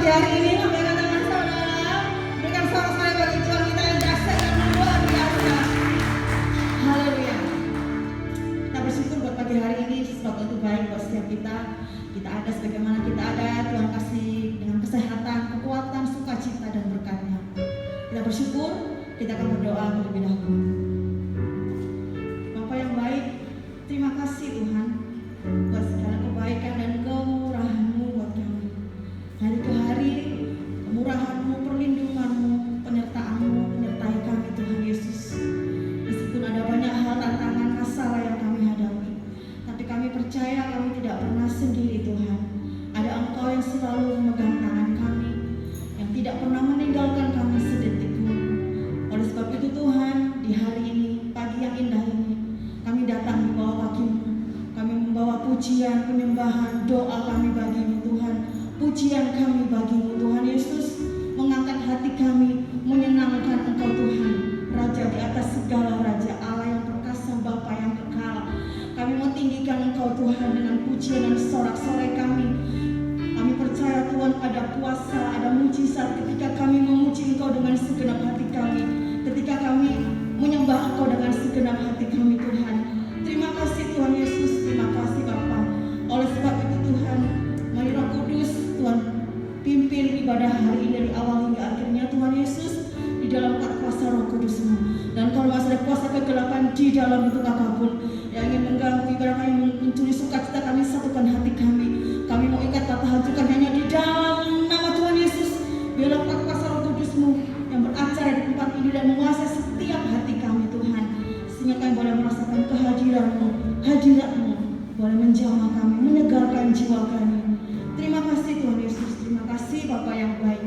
pagi hari ini, lambaikan tangan saudara, berikan sorak-sorai bagi Tuhan kita yang dahsyat dan luar biasa. Haleluya. Kita bersyukur buat pagi hari ini, sebab itu baik buat setiap kita. Kita ada sebagaimana kita ada, Tuhan kasih dengan kesehatan, kekuatan, sukacita dan berkat-Nya. Kita bersyukur, kita akan berdoa terlebih dahulu. Bapa yang baik, terima kasih Tuhan buat segala kebaikan dan kemurahan-Mu buat kami. Hari ke hari, kemurahan-Mu, perlindungan-Mu, penyertaan-Mu menyertai kami Tuhan Yesus. Meskipun ada banyak hal tantangan masalah yang kami hadapi, tapi kami percaya kami tidak pernah sendiri Tuhan. Ada Engkau yang selalu memegang tangan kami, yang tidak pernah meninggalkan kami sedetik pun. Oleh sebab itu Tuhan, di hari ini, pagi yang indah ini, kami datang di bawah kaki-Mu. Kami membawa pujian, penyembahan, doa kami bagi-Mu Tuhan. Pujian kami bagi-Mu Tuhan Yesus, mengangkat hati kami, menyenangkan Engkau Tuhan, Raja di atas segala raja, Allah yang perkasa, Bapa yang kekal. Kami mau tinggikan Engkau Tuhan dengan pujian dan sorak-sorai kami. Kami percaya Tuhan ada kuasa, ada mujizat ketika kami memuji Engkau dengan segenap hati kami, ketika kami menyembah Engkau dengan segenap hati kami Tuhan. Terima kasih Tuhan Yesus, terima kasih Bapa. Oleh sebab itu Tuhan, mari Roh Kudus Tuhan pimpin ibadah hari ini dari awal hingga akhirnya Tuhan Yesus, di dalam kuasa Roh Kudus-Mu. Dan kalau masih ada kuasa kegelapan di dalam bentuk apapun yang ingin mengganggu ibadah kami, mencuri sukacita kami, satukan hati kami. Kami mau ikat patah hancurkan hanya di dalam nama Tuhan Yesus. Biarlah kuasa Roh Kudus-Mu yang beracara di tempat ini dan menguasai setiap hati kami Tuhan, sehingga kami boleh merasakan kehadiran-Mu, hadirat-Mu boleh menjamah kami, menyegarkan jiwa kami. Terima kasih Tuhan Yesus, terima kasih Bapa yang baik.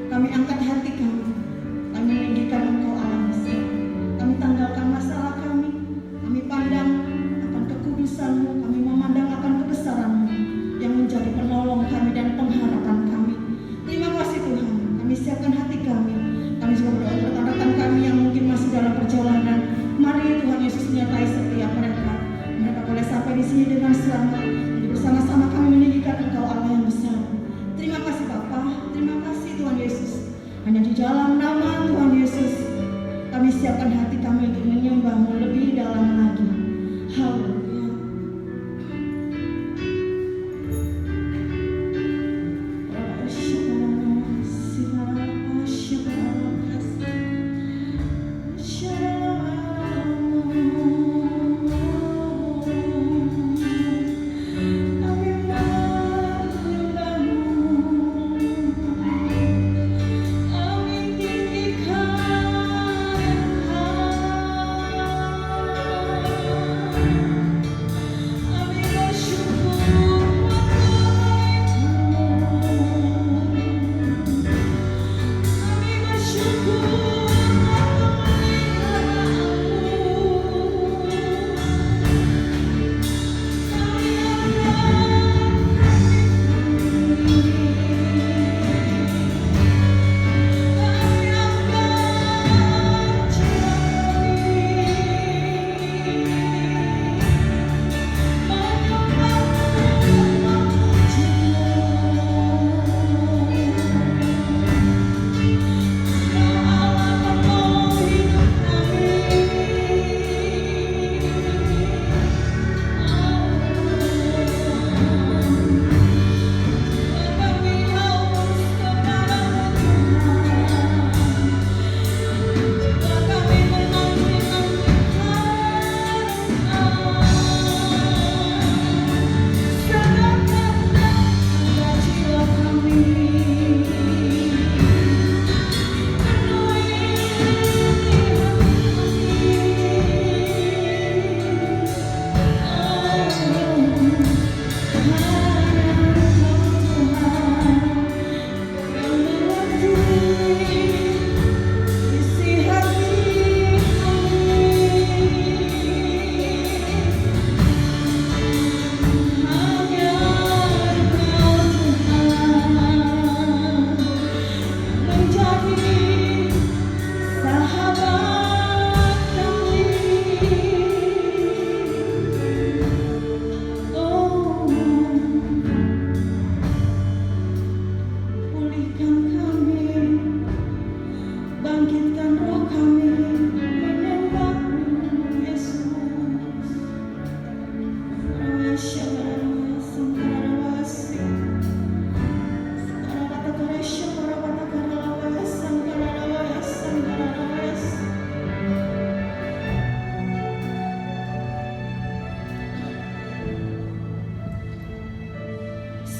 Kami angkat hati kami meninggikan Engkau Allah besar. Kami tanggalkan masalah kami pandang akan kekudusan-Mu, kami memandang akan kebesaran-Mu yang menjadi penolong kami dan pengharapan kami. Terima kasih Tuhan, kami siapkan hati kami. Kami juga berdoa untuk rekan-rekan kami yang mungkin masih dalam perjalanan. Mari Tuhan Yesus menyertai setiap mereka. Mereka boleh sampai di sini dengan selamat. Jadi bersama-sama kami meninggikan Engkau Allah yang besar. Terima kasih Bapa, terima kasih Tuhan Yesus. Hanya di dalam nama Tuhan Yesus kami siapkan hati kami untuk menyembah-Mu lebih dalam lagi. Haleluya. Amin tinggikan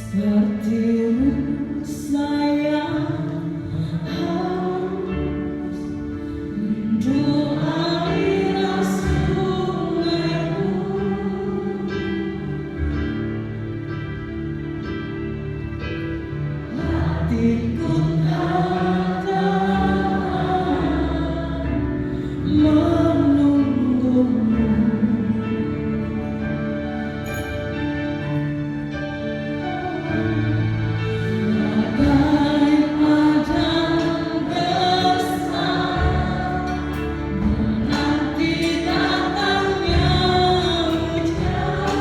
Sepertimu saya harus mendoai sungaimu. Hatiku katakan menunggumu. Bagai padang besar menanti datangnya hujan.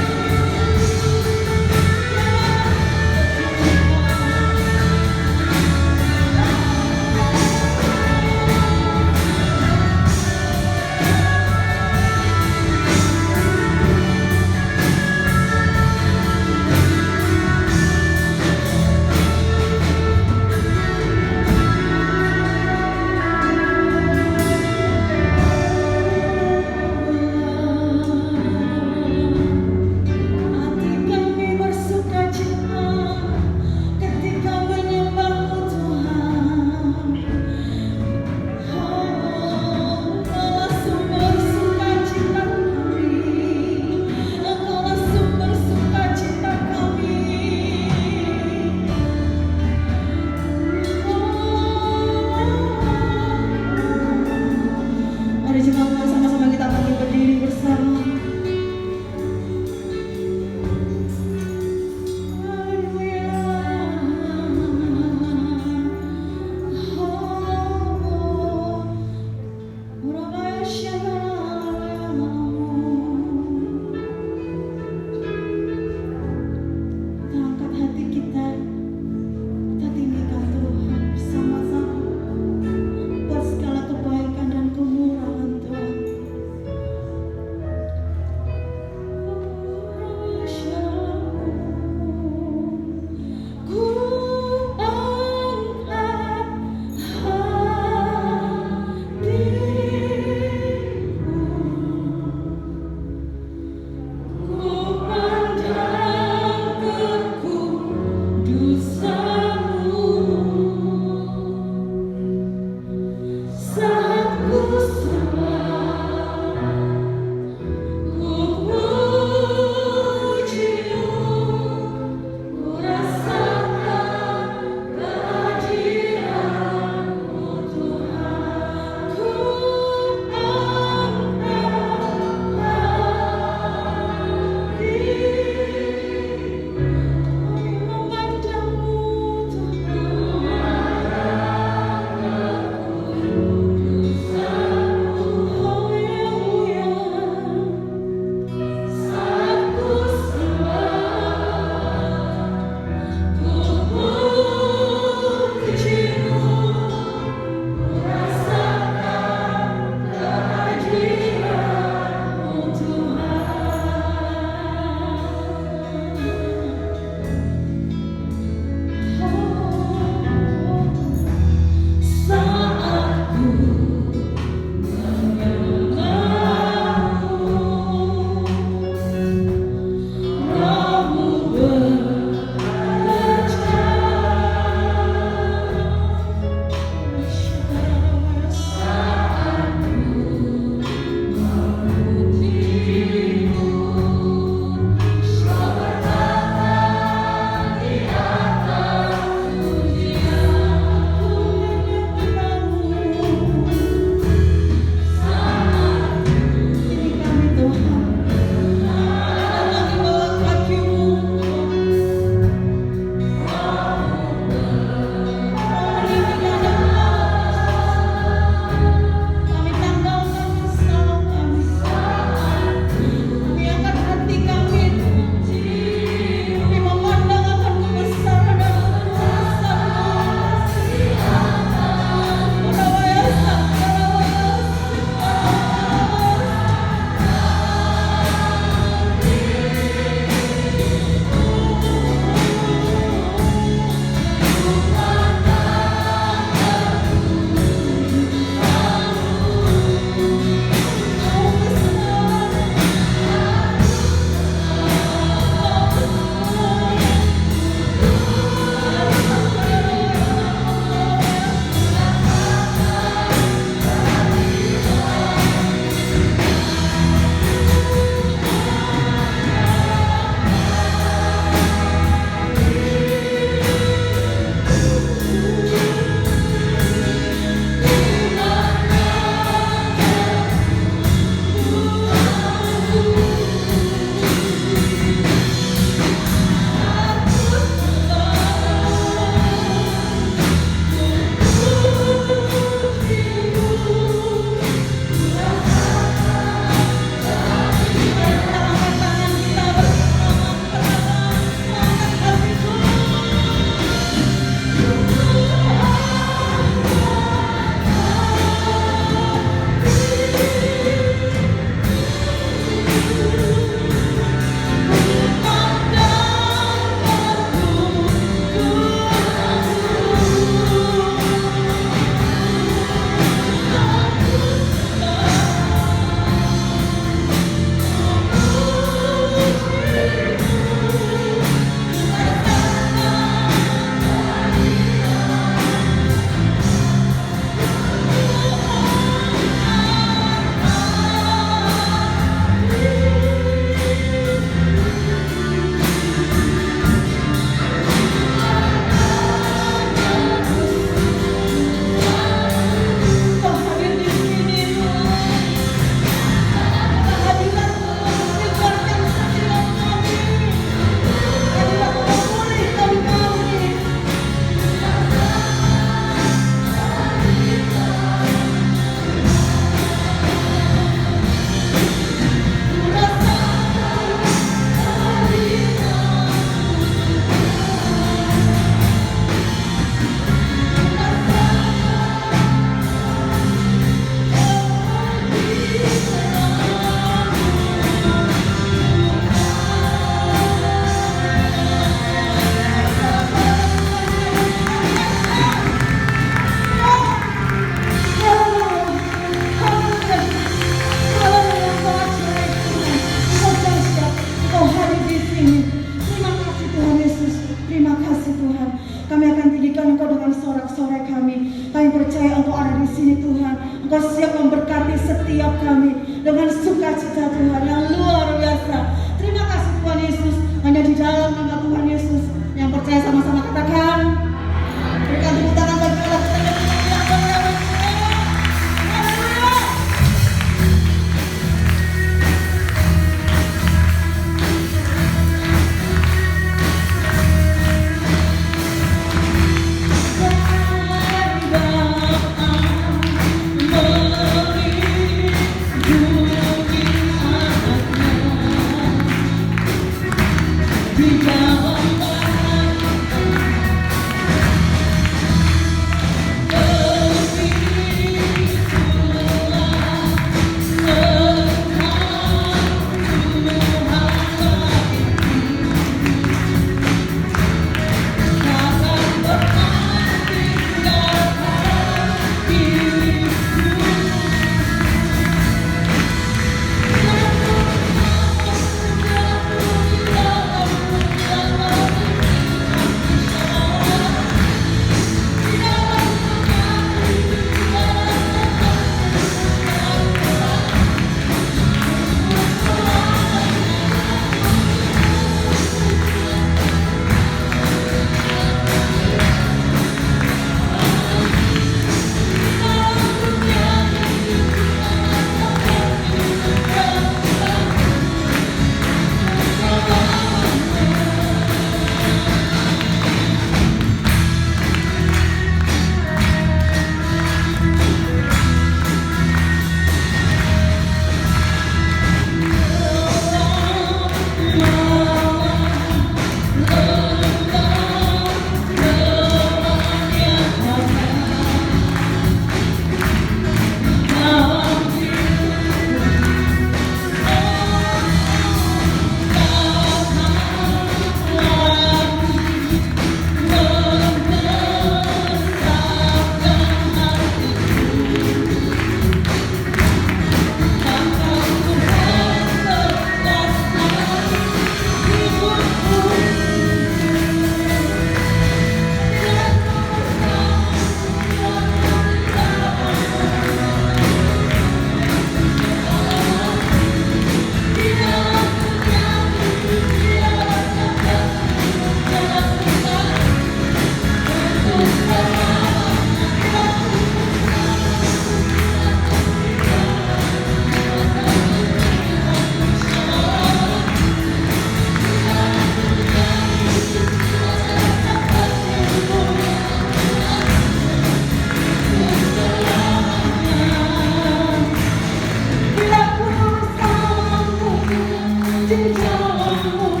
di dalammu,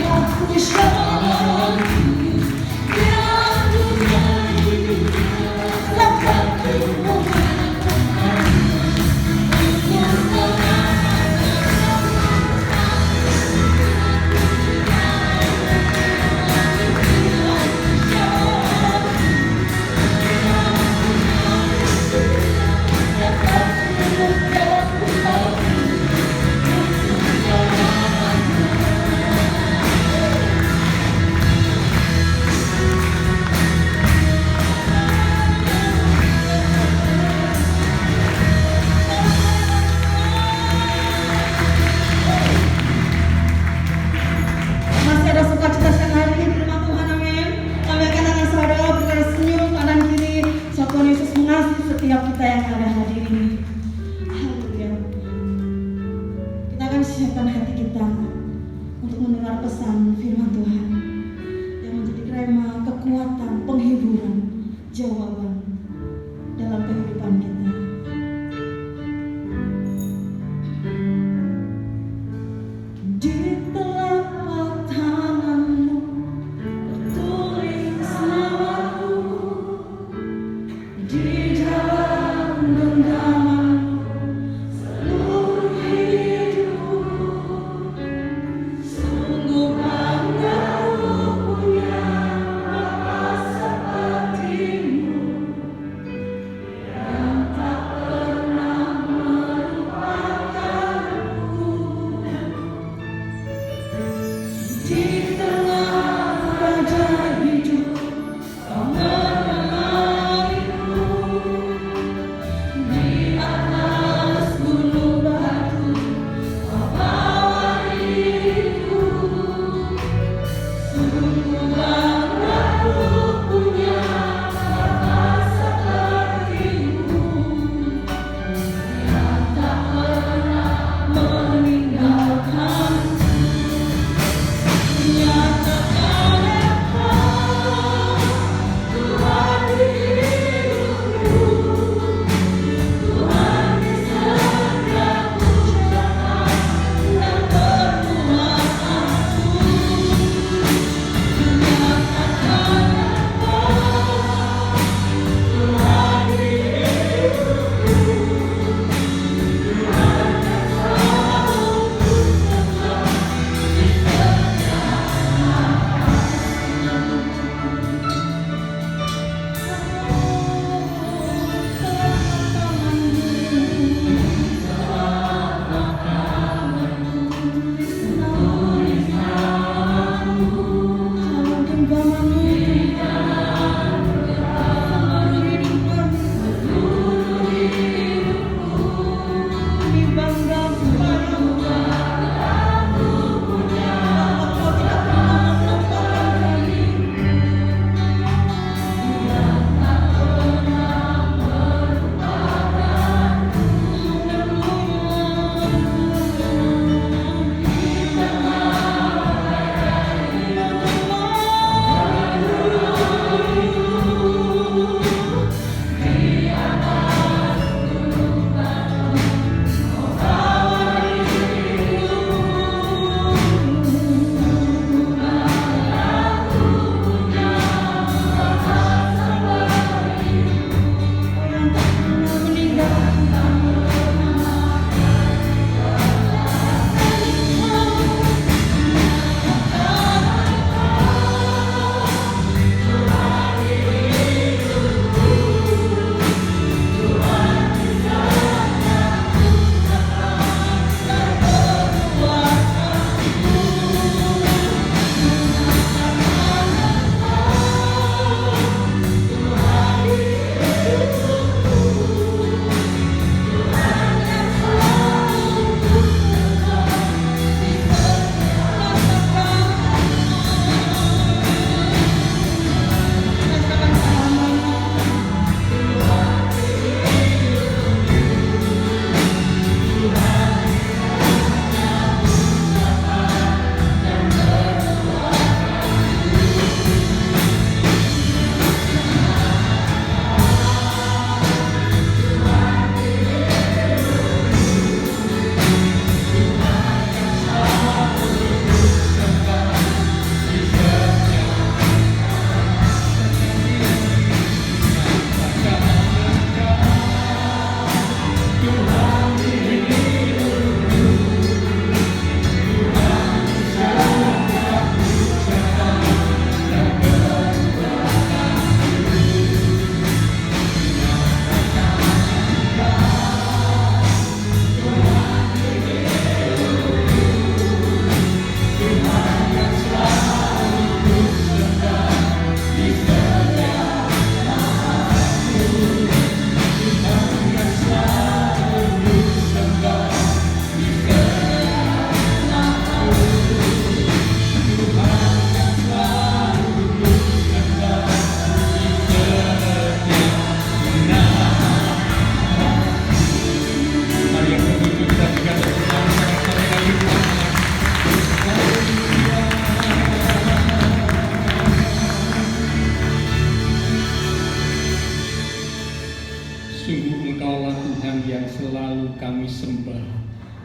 aku shalom. Setiap kita yang ada hadir ini, haleluya. Kita akan siapkan hati kita untuk mendengar pesan firman Tuhan yang menjadi rema, kekuatan, penghiburan, jawaban dalam kehidupan kita. Di telapak tanganmu tertulis namaku, di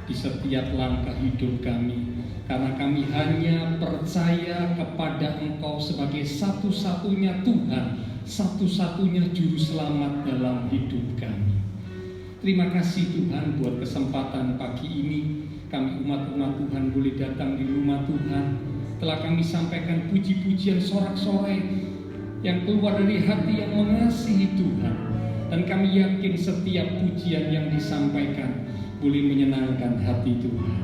di setiap langkah hidup kami, karena kami hanya percaya kepada Engkau sebagai satu-satunya Tuhan, satu-satunya Juru Selamat dalam hidup kami. Terima kasih Tuhan buat kesempatan pagi ini, kami umat-umat Tuhan boleh datang di rumah Tuhan. Telah kami sampaikan puji-pujian sorak-sorai yang keluar dari hati yang mengasihi Tuhan, dan kami yakin setiap pujian yang disampaikan boleh menyenangkan hati Tuhan.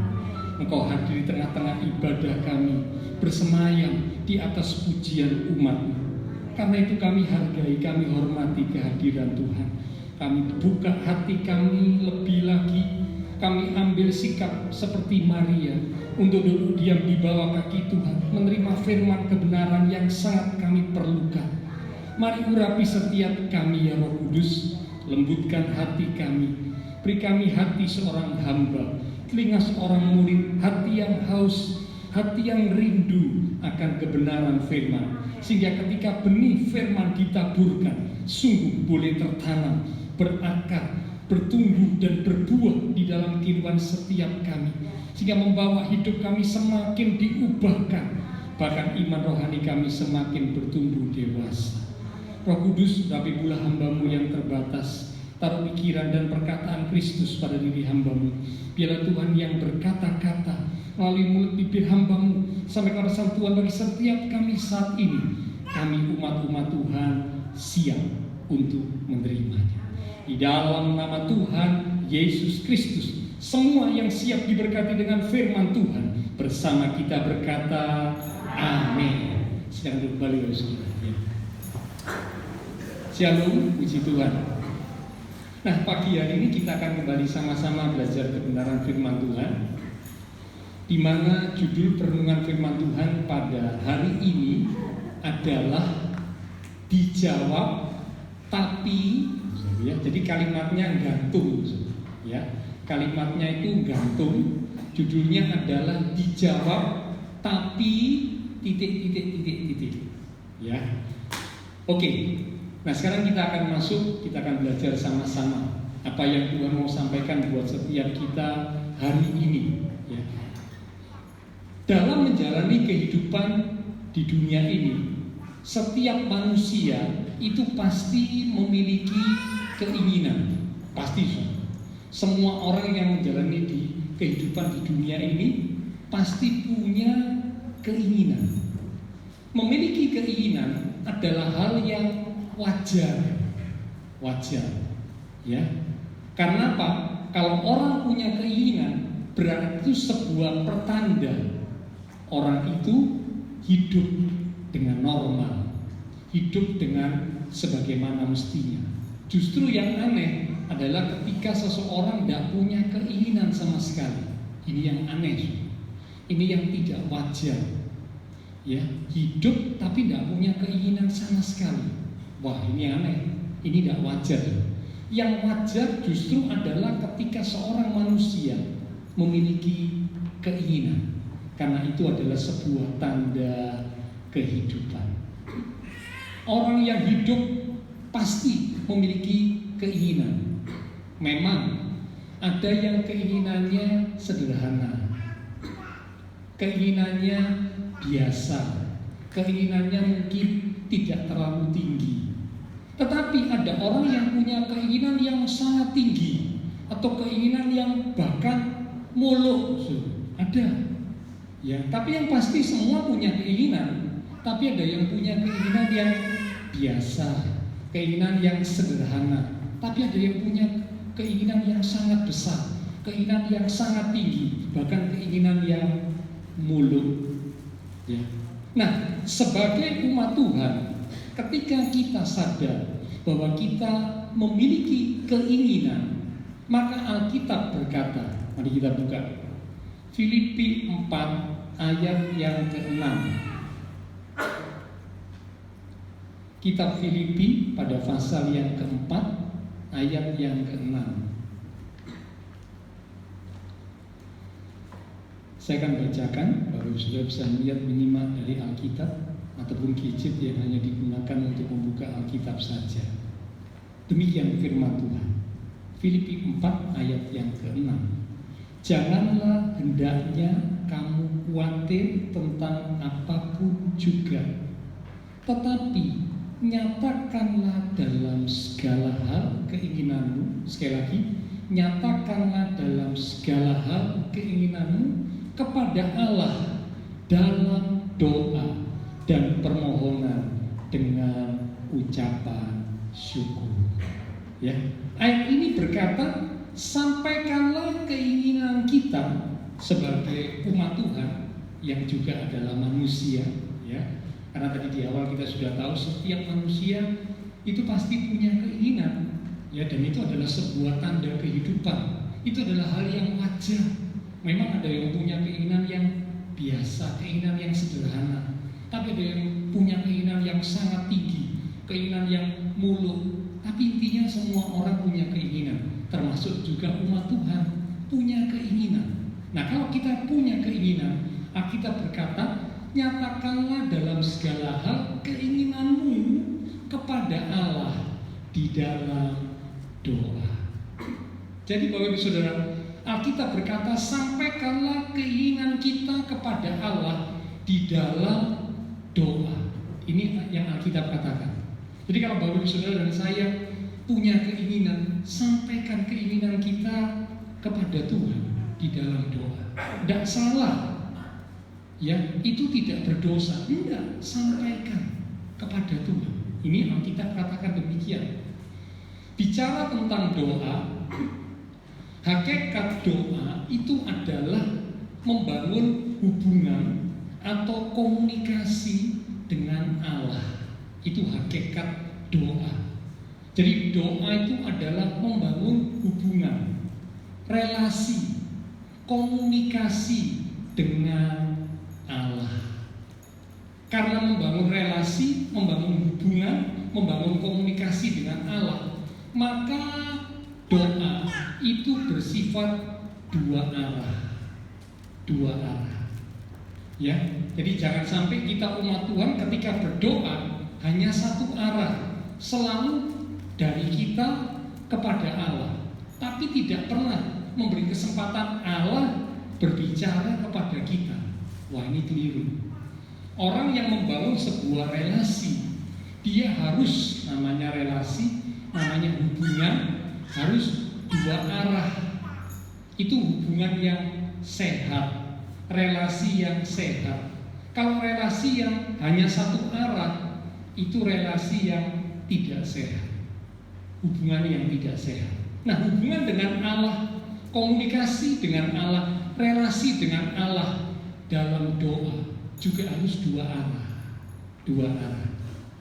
Engkau hadir di tengah-tengah ibadah kami, bersemayam di atas pujian umat-Mu. Karena itu kami hargai, kami hormati kehadiran Tuhan. Kami buka hati kami lebih lagi, kami ambil sikap seperti Maria untuk duduk diam di bawah kaki Tuhan, menerima firman kebenaran yang sangat kami perlukan. Mari urapi setiap kami ya Roh Kudus, lembutkan hati kami, beri kami hati seorang hamba, telinga seorang murid, hati yang haus, hati yang rindu akan kebenaran firman, sehingga ketika benih firman ditaburkan, sungguh boleh tertanam, berakar, bertumbuh dan berbuah di dalam kehidupan setiap kami, sehingga membawa hidup kami semakin diubahkan, bahkan iman rohani kami semakin bertumbuh dewasa. Roh Kudus, rapi pula hamba-Mu yang terbatas, taruh pikiran dan perkataan Kristus pada diri hamba-Mu. Biarlah Tuhan yang berkata-kata melalui mulut bibir hamba-Mu sampaikan pesan Tuhan bagi setiap kami saat ini. Kami umat-umat Tuhan siap untuk menerimanya. Di dalam nama Tuhan Yesus Kristus, semua yang siap diberkati dengan firman Tuhan bersama kita berkata amin. Sedang kembali oleh saudara. Shalom, puji Tuhan. Nah, pagi hari ini kita akan kembali sama-sama belajar kebenaran firman Tuhan, di mana judul perenungan firman Tuhan pada hari ini adalah dijawab tapi, ya, jadi kalimatnya gantung, ya, kalimatnya itu gantung. Judulnya adalah dijawab tapi titik, ya. Oke. Nah, sekarang kita akan masuk, kita akan belajar sama-sama apa yang Tuhan mau sampaikan buat setiap kita hari ini, ya. Dalam menjalani kehidupan di dunia ini, setiap manusia itu pasti memiliki keinginan. Pasti semua orang yang menjalani di kehidupan di dunia ini pasti punya keinginan. Memiliki keinginan adalah hal yang wajar, ya. Karena apa? Kalau orang punya keinginan, berarti itu sebuah pertanda orang itu hidup dengan normal, hidup dengan sebagaimana mestinya. Justru yang aneh adalah ketika seseorang tidak punya keinginan sama sekali. Ini yang aneh, ini yang tidak wajar, ya. Hidup tapi tidak punya keinginan sama sekali. Wah, ini aneh, ini tidak wajar. Yang wajar justru adalah ketika seorang manusia memiliki keinginan, karena itu adalah sebuah tanda kehidupan. Orang yang hidup pasti memiliki keinginan. Memang ada yang keinginannya sederhana, keinginannya biasa, keinginannya mungkin tidak terlalu tinggi. Tetapi ada orang yang punya keinginan yang sangat tinggi, atau keinginan yang bahkan muluk. Ada, ya. Tapi yang pasti semua punya keinginan. Tapi ada yang punya keinginan yang biasa, keinginan yang sederhana. Tapi ada yang punya keinginan yang sangat besar, keinginan yang sangat tinggi, bahkan keinginan yang muluk, ya. Nah, sebagai umat Tuhan, ketika kita sadar bahwa kita memiliki keinginan, maka Alkitab berkata, mari kita buka Filipi 4 ayat yang ke-6. Kitab Filipi pada pasal yang ke-4 ayat yang ke-6. Saya akan bacakan, baru sudah bisa melihat menyimak dari Alkitab ataupun gadget yang hanya digunakan untuk membuka Alkitab saja. Demikian firman Tuhan. Filipi 4 ayat yang ke-6. Janganlah hendaknya kamu khawatir tentang apapun juga, tetapi nyatakanlah dalam segala hal keinginanmu. Sekali lagi, nyatakanlah dalam segala hal keinginanmu kepada Allah dalam doa dan permohonan dengan ucapan syukur. Ya, ayat ini berkata, sampaikanlah keinginan kita sebagai umat Tuhan yang juga adalah manusia, ya. Karena tadi di awal kita sudah tahu setiap manusia itu pasti punya keinginan, ya, dan itu adalah sebuah tanda kehidupan. Itu adalah hal yang wajar. Memang ada yang punya keinginan yang biasa, keinginan yang sederhana, tapi ada yang punya keinginan yang sangat tinggi, keinginan yang muluk. Tapi intinya semua orang punya keinginan, termasuk juga umat Tuhan punya keinginan. Nah, kalau kita punya keinginan, Alkitab berkata, nyatakanlah dalam segala hal keinginanmu kepada Allah di dalam doa. Jadi Bapak Ibu Saudara, Alkitab berkata, sampaikanlah keinginan kita kepada Allah di dalam doa. Ini yang Alkitab katakan. Jadi kalau Bapak Ibu Saudara dan saya punya keinginan, sampaikan keinginan kita kepada Tuhan di dalam doa. Tidak salah, ya, itu tidak berdosa. Tidak, sampaikan kepada Tuhan. Ini Alkitab katakan demikian. Bicara tentang doa, hakikat doa itu adalah membangun hubungan atau komunikasi dengan Allah. Itu hakikat doa. Jadi doa itu adalah membangun hubungan, relasi, komunikasi dengan Allah. Karena membangun relasi, membangun hubungan, membangun komunikasi dengan Allah, maka doa itu bersifat dua arah. Dua arah. Ya, jadi jangan sampai kita umat Tuhan ketika berdoa hanya satu arah, selalu dari kita kepada Allah, tapi tidak pernah memberi kesempatan Allah berbicara kepada kita. Wah, ini keliru. Orang yang membangun sebuah relasi, dia harus, namanya relasi, namanya hubungan, harus dua arah. Itu hubungan yang sehat, relasi yang sehat. Kalau relasi yang hanya satu arah, itu relasi yang tidak sehat, hubungan yang tidak sehat. Nah, hubungan dengan Allah, komunikasi dengan Allah, relasi dengan Allah dalam doa juga harus dua arah. Dua arah.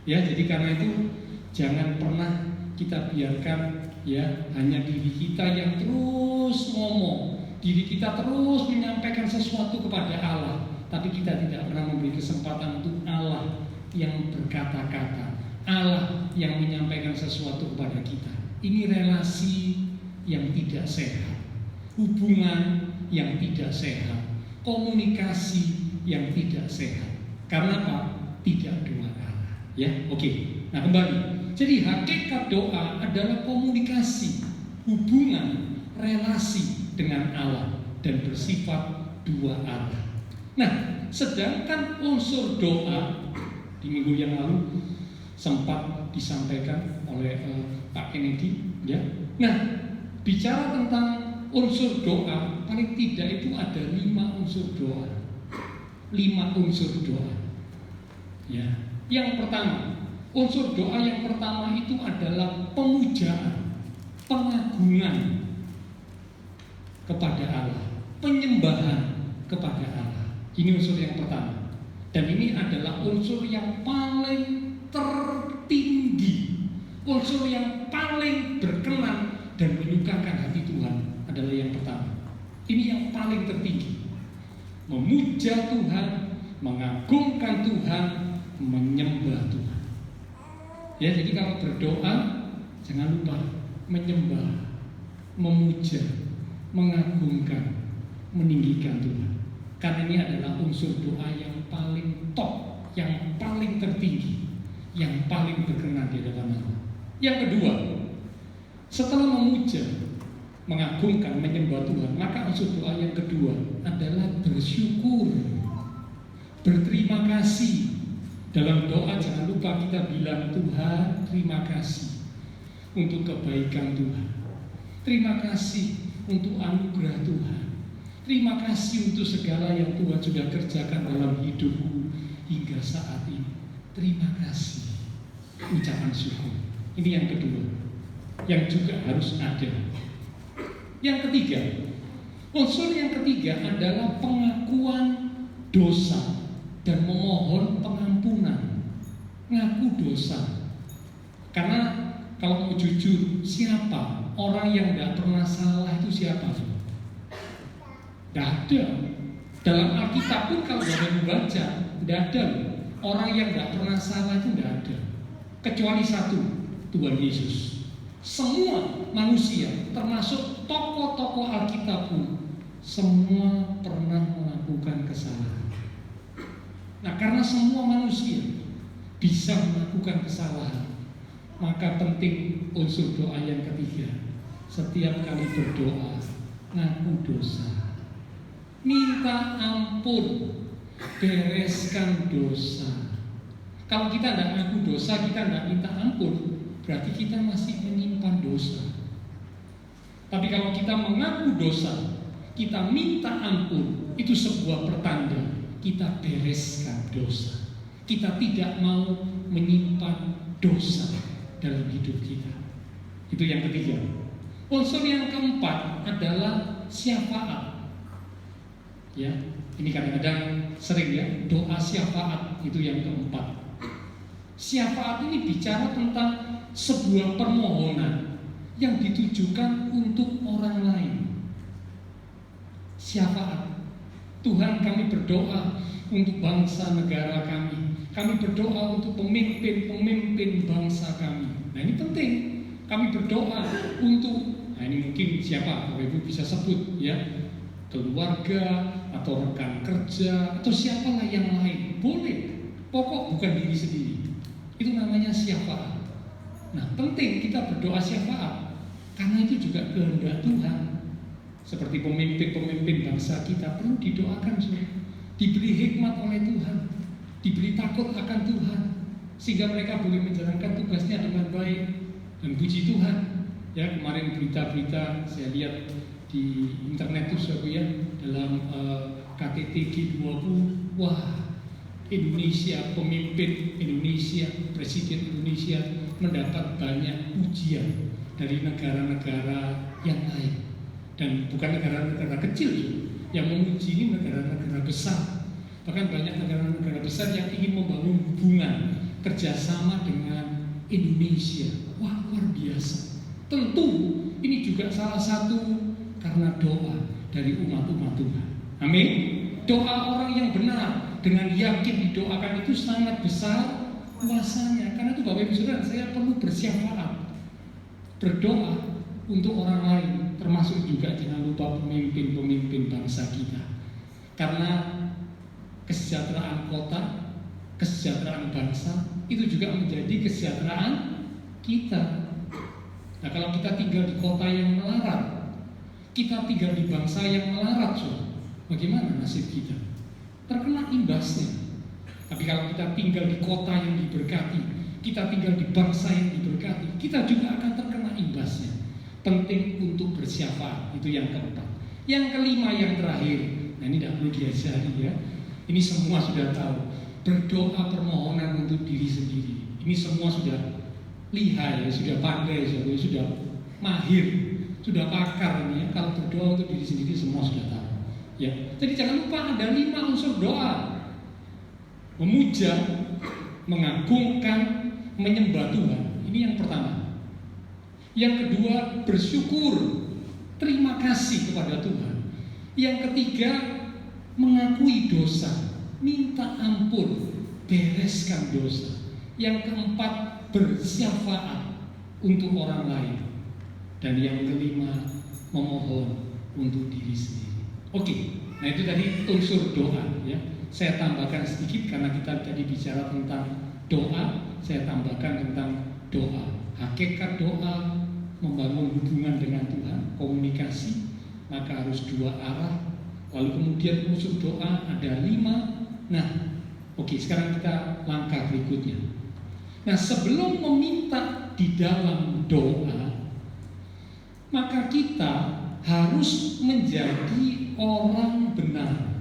Ya, jadi karena itu jangan pernah kita biarkan, ya, hanya diri kita yang terus ngomong, diri kita terus menyampaikan sesuatu kepada Allah, tapi kita tidak pernah memberi kesempatan untuk Allah yang berkata-kata, Allah yang menyampaikan sesuatu kepada kita. Ini relasi yang tidak sehat, hubungan yang tidak sehat, komunikasi yang tidak sehat. Karena apa? Tidak dua arah. Ya, oke. Nah, kembali. Jadi hakikat doa adalah komunikasi, hubungan, relasi dengan Allah dan bersifat dua arah. Nah, sedangkan unsur doa di minggu yang lalu sempat disampaikan oleh Pak Kennedy, ya. Nah, bicara tentang unsur doa, paling tidak itu ada 5 unsur doa. 5 unsur doa. Ya. Yang pertama, unsur doa yang pertama itu adalah pemujaan, pengagungan kepada Allah, penyembahan kepada Allah. Ini unsur yang pertama. Dan ini adalah unsur yang paling tertinggi, unsur yang paling berkenan dan menyukakan hati Tuhan adalah yang pertama. Ini yang paling tertinggi. Memuja Tuhan, mengagungkan Tuhan, menyembah Tuhan. Ya, jadi kalau berdoa jangan lupa menyembah, memuja, mengagungkan, meninggikan Tuhan. Karena ini adalah unsur doa yang paling top, yang paling tertinggi, yang paling berkenan di hadapan Allah. Yang kedua, setelah memuja, mengagungkan, menyembah Tuhan, maka unsur doa yang kedua adalah bersyukur, berterima kasih. Dalam doa jangan lupa kita bilang, Tuhan terima kasih untuk kebaikan Tuhan, terima kasih untuk anugerah Tuhan, terima kasih untuk segala yang Tuhan sudah kerjakan dalam hidupku hingga saat ini. Terima kasih, ucapan syukur. Ini yang kedua yang juga harus ada. Yang ketiga, unsur yang ketiga adalah pengakuan dosa dan memohon pengampunan. Ngaku dosa. Karena kalau mau jujur, siapa orang yang tidak pernah salah itu siapa? Tidak ada. Dalam Alkitab pun kalau Bapak baca, tidak ada. Orang yang tidak pernah salah itu tidak ada. Kecuali satu, Tuhan Yesus. Semua manusia, termasuk tokoh-tokoh Alkitab pun, semua pernah melakukan kesalahan. Nah, karena semua manusia bisa melakukan kesalahan, maka penting unsur doa yang ketiga. Setiap kali berdoa, ngaku dosa, minta ampun, bereskan dosa. Kalau kita tidak ngaku dosa, kita tidak minta ampun, berarti kita masih menyimpan dosa. Tapi kalau kita mengaku dosa, kita minta ampun, itu sebuah pertanda kita bereskan dosa. Kita tidak mau menyimpan dosa dalam hidup kita. Itu yang ketiga. Unsur yang keempat adalah syafaat. Ya, ini kadang-kadang sering ya, doa syafaat itu yang keempat. Syafaat ini bicara tentang sebuah permohonan yang ditujukan untuk orang lain. Syafaat. Tuhan, kami berdoa untuk bangsa negara kami. Kami berdoa untuk pemimpin-pemimpin bangsa kami. Nah, ini penting. Kami berdoa untuk, nah ini mungkin siapa? Bapak Ibu bisa sebut ya, keluarga atau rekan kerja atau siapalah yang lain. Boleh. Pokok bukan diri sendiri. Itu namanya syafaat. Nah, penting kita berdoa syafaat karena itu juga kehendak Tuhan. Seperti pemimpin-pemimpin bangsa kita perlu didoakan, diberi hikmat oleh Tuhan, diberi takut akan Tuhan, sehingga mereka boleh menjalankan tugasnya dengan baik. Dan puji Tuhan, ya kemarin berita-berita saya lihat di internet itu ya, dalam KTT G20, wah Indonesia, pemimpin Indonesia, Presiden Indonesia mendapat banyak pujian dari negara-negara yang lain. Dan bukan negara-negara kecil yang memuji, ini negara-negara besar. Bahkan banyak negara-negara besar yang ingin membangun hubungan kerjasama dengan Indonesia. Wah, luar biasa. Tentu ini juga salah satu karena doa dari umat-umat Tuhan. Amin. Doa orang yang benar dengan yakin didoakan itu sangat besar kuasanya. Karena itu Bapak Ibu Saudara, saya perlu bersyafaat, berdoa untuk orang lain, termasuk juga jangan lupa pemimpin-pemimpin bangsa kita. Karena kesejahteraan kota, kesejahteraan bangsa itu juga menjadi kesejahteraan kita. Nah, kalau kita tinggal di kota yang melarat, kita tinggal di bangsa yang melarat, bagaimana nasib kita? Terkena imbasnya. Tapi kalau kita tinggal di kota yang diberkati, kita tinggal di bangsa yang diberkati, kita juga akan terkena imbasnya. Penting untuk bersyafaat, itu yang keempat. Yang kelima, yang terakhir, nah ini tidak perlu diajari ya, ini semua sudah tahu. Berdoa permohonan untuk diri sendiri, ini semua sudah lihai, sudah pandai, sudah mahir, sudah pakar ini ya. Kalau berdoa untuk diri sendiri semua sudah tahu ya. Jadi jangan lupa ada 5 unsur doa: memuja, mengagungkan, menyembah Tuhan. Ini yang pertama. Yang kedua, bersyukur, terima kasih kepada Tuhan. Yang ketiga, mengakui dosa, minta ampun, bereskan dosa. Yang keempat, bersyafaat untuk orang lain. Dan yang kelima, memohon untuk diri sendiri. Oke, nah itu tadi unsur doa ya. Saya tambahkan sedikit karena kita tadi bicara tentang doa, saya tambahkan tentang doa. Hakikat doa, membangun hubungan dengan Tuhan, komunikasi, maka harus dua arah. Lalu kemudian unsur doa ada 5. Nah, oke, sekarang kita langkah berikutnya. Nah, sebelum meminta di dalam doa, maka kita harus menjadi orang benar.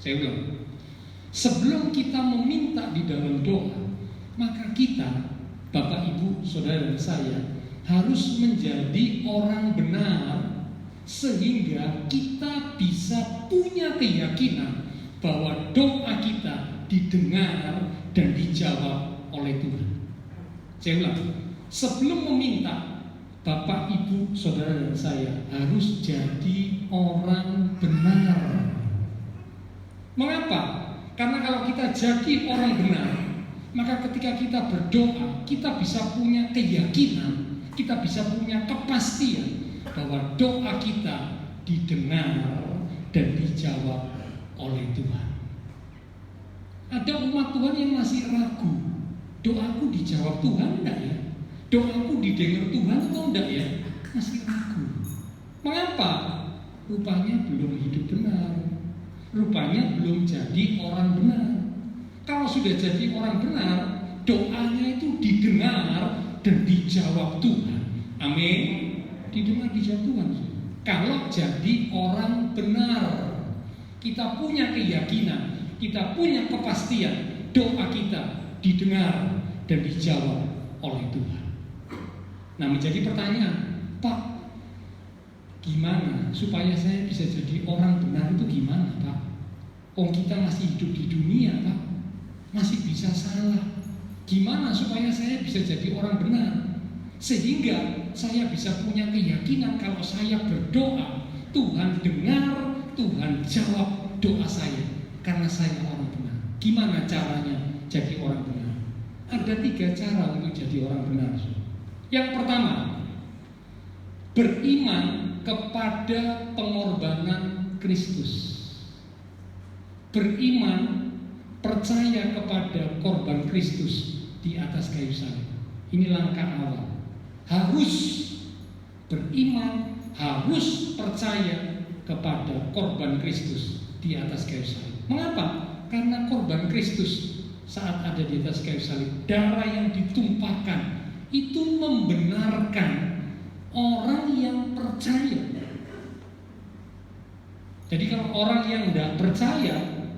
Saya ulang, sebelum kita meminta di dalam doa, maka kita, Bapak, Ibu, Saudara, dan saya harus menjadi orang benar, sehingga kita bisa punya keyakinan bahwa doa kita didengar dan dijawab oleh Tuhan. Saya ulang, sebelum meminta, Bapak, Ibu, Saudara, dan saya harus jadi orang benar. Mengapa? Karena kalau kita jadi orang benar, maka ketika kita berdoa, kita bisa punya keyakinan, kita bisa punya kepastian bahwa doa kita didengar dan dijawab oleh Tuhan. Ada umat Tuhan yang masih ragu, doaku dijawab Tuhan enggak ya? Doaku didengar Tuhan atau enggak ya? Masih ragu. Mengapa? Rupanya belum hidup benar, rupanya belum jadi orang benar. Kalau sudah jadi orang benar, doanya itu didengar dan dijawab Tuhan. Amin. Didengar, dijawab Tuhan. Kalau jadi orang benar, kita punya keyakinan, kita punya kepastian, doa kita didengar dan dijawab oleh Tuhan. Nah, menjadi pertanyaan, Pak, gimana supaya saya bisa jadi orang benar itu gimana, Pak? Oh, kita masih hidup di dunia, Pak, masih bisa salah. Gimana supaya saya bisa jadi orang benar? Sehingga saya bisa punya keyakinan kalau saya berdoa, Tuhan dengar, Tuhan jawab doa saya, karena saya orang benar. Gimana caranya jadi orang benar? Ada 3 cara untuk jadi orang benar. Yang pertama, beriman kepada pengorbanan Kristus. Beriman, percaya kepada korban Kristus di atas kayu salib. Ini langkah awal. Harus beriman, harus percaya kepada korban Kristus di atas kayu salib. Mengapa? Karena korban Kristus saat ada di atas kayu salib, darah yang ditumpahkan itu membenarkan orang yang percaya. Jadi kalau orang yang tidak percaya,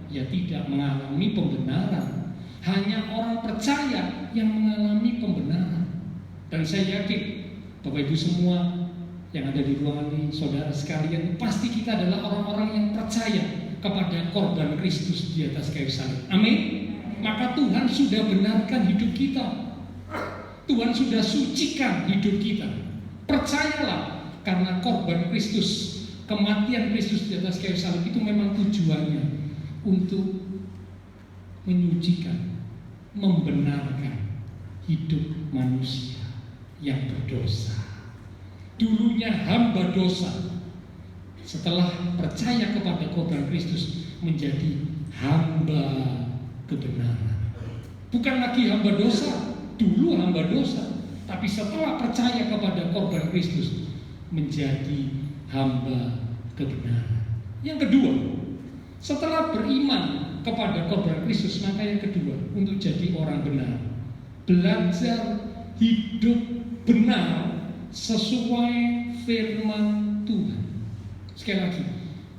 ya tidak mengalami pembenaran. Hanya orang percaya yang mengalami pembenaran. Dan saya yakin Bapak Ibu semua yang ada di ruangan ini, saudara sekalian, pasti kita adalah orang-orang yang percaya kepada korban Kristus di atas kayu salib. Amin. Maka Tuhan sudah benarkan hidup kita. Tuhan sudah sucikan hidup kita. Percayalah, karena korban Kristus, kematian Kristus di atas kayu salib itu memang tujuannya untuk menyucikan, membenarkan hidup manusia yang berdosa. Dulunya hamba dosa, setelah percaya kepada korban Kristus menjadi hamba kebenaran. Bukan lagi hamba dosa, dulu hamba dosa, tapi setelah percaya kepada korban Kristus menjadi hamba kebenaran. Yang kedua, setelah beriman kepada korban Kristus, maka yang kedua, untuk jadi orang benar, belajar hidup benar sesuai firman Tuhan. Sekali lagi,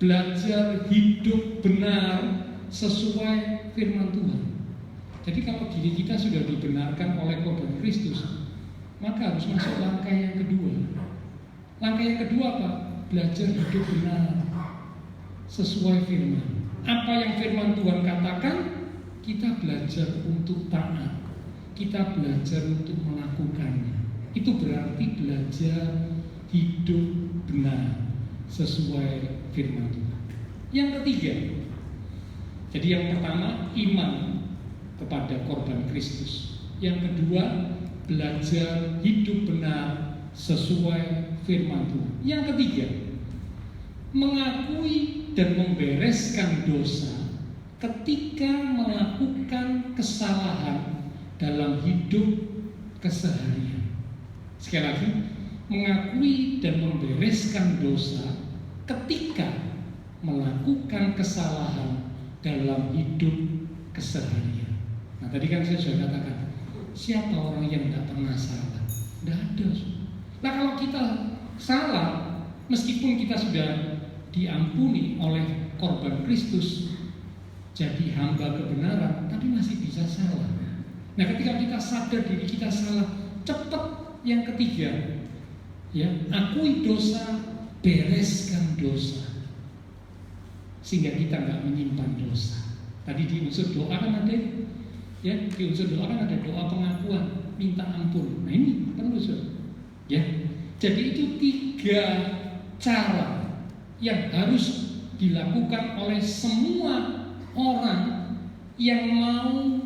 belajar hidup benar sesuai firman Tuhan. Jadi kalau diri kita sudah dibenarkan oleh korban Kristus, maka harus masuk langkah yang kedua. Langkah yang kedua apa? Belajar hidup benar sesuai firman. Apa yang firman Tuhan katakan, kita belajar untuk taat, kita belajar untuk melakukannya. Itu berarti belajar hidup benar sesuai firman Tuhan. Yang ketiga, jadi yang pertama iman kepada korban Kristus. Yang kedua, belajar hidup benar sesuai firman Tuhan. Yang ketiga, mengakui dan membereskan dosa ketika melakukan kesalahan dalam hidup keseharian. Sekali lagi, mengakui dan membereskan dosa ketika melakukan kesalahan dalam hidup keseharian. Nah, tadi kan saya sudah katakan, siapa orang yang tidak pernah salah? Tidak ada. Nah, kalau kita salah, meskipun kita sudah diampuni oleh korban Kristus, jadi hamba kebenaran, tapi masih bisa salah. Nah, ketika kita sadar diri kita salah, cepat yang ketiga, ya, akui dosa, bereskan dosa, sehingga kita nggak menyimpan dosa. Tadi di unsur doa kan ada, ya, di unsur doa kan ada doa pengakuan, minta ampun. Nah, ini perlu, ya. Jadi itu 3 cara yang harus dilakukan oleh semua orang yang mau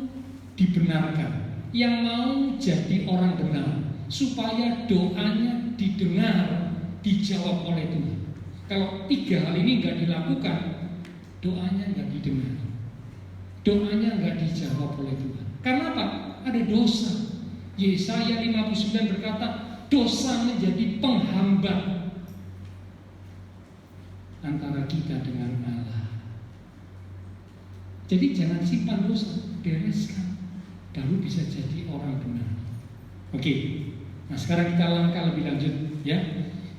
dibenarkan, yang mau jadi orang benar, supaya doanya didengar, dijawab oleh Tuhan. Kalau 3 hal ini nggak dilakukan, doanya nggak didengar, doanya nggak dijawab oleh Tuhan. Karena apa? Ada dosa. Yesaya 59 berkata, dosa menjadi penghambat antara kita dengan Allah. Jadi jangan simpan dosa, bereskan, baru bisa jadi orang benar. Oke, nah sekarang kita langkah lebih lanjut, ya.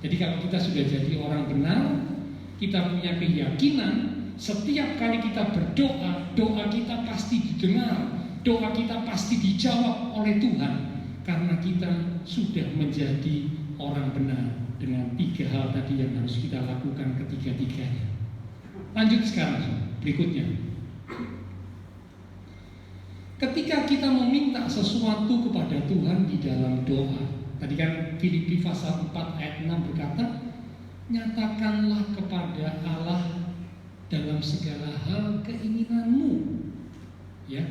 Jadi kalau kita sudah jadi orang benar, kita punya keyakinan setiap kali kita berdoa, doa kita pasti didengar, doa kita pasti dijawab oleh Tuhan, karena kita sudah menjadi orang benar dengan 3 hal tadi yang harus kita lakukan ketiga-tiganya. Lanjut sekarang, berikutnya. Ketika kita meminta sesuatu kepada Tuhan di dalam doa, tadi kan Filipi pasal 4 ayat 6 berkata, nyatakanlah kepada Allah dalam segala hal keinginanmu, ya.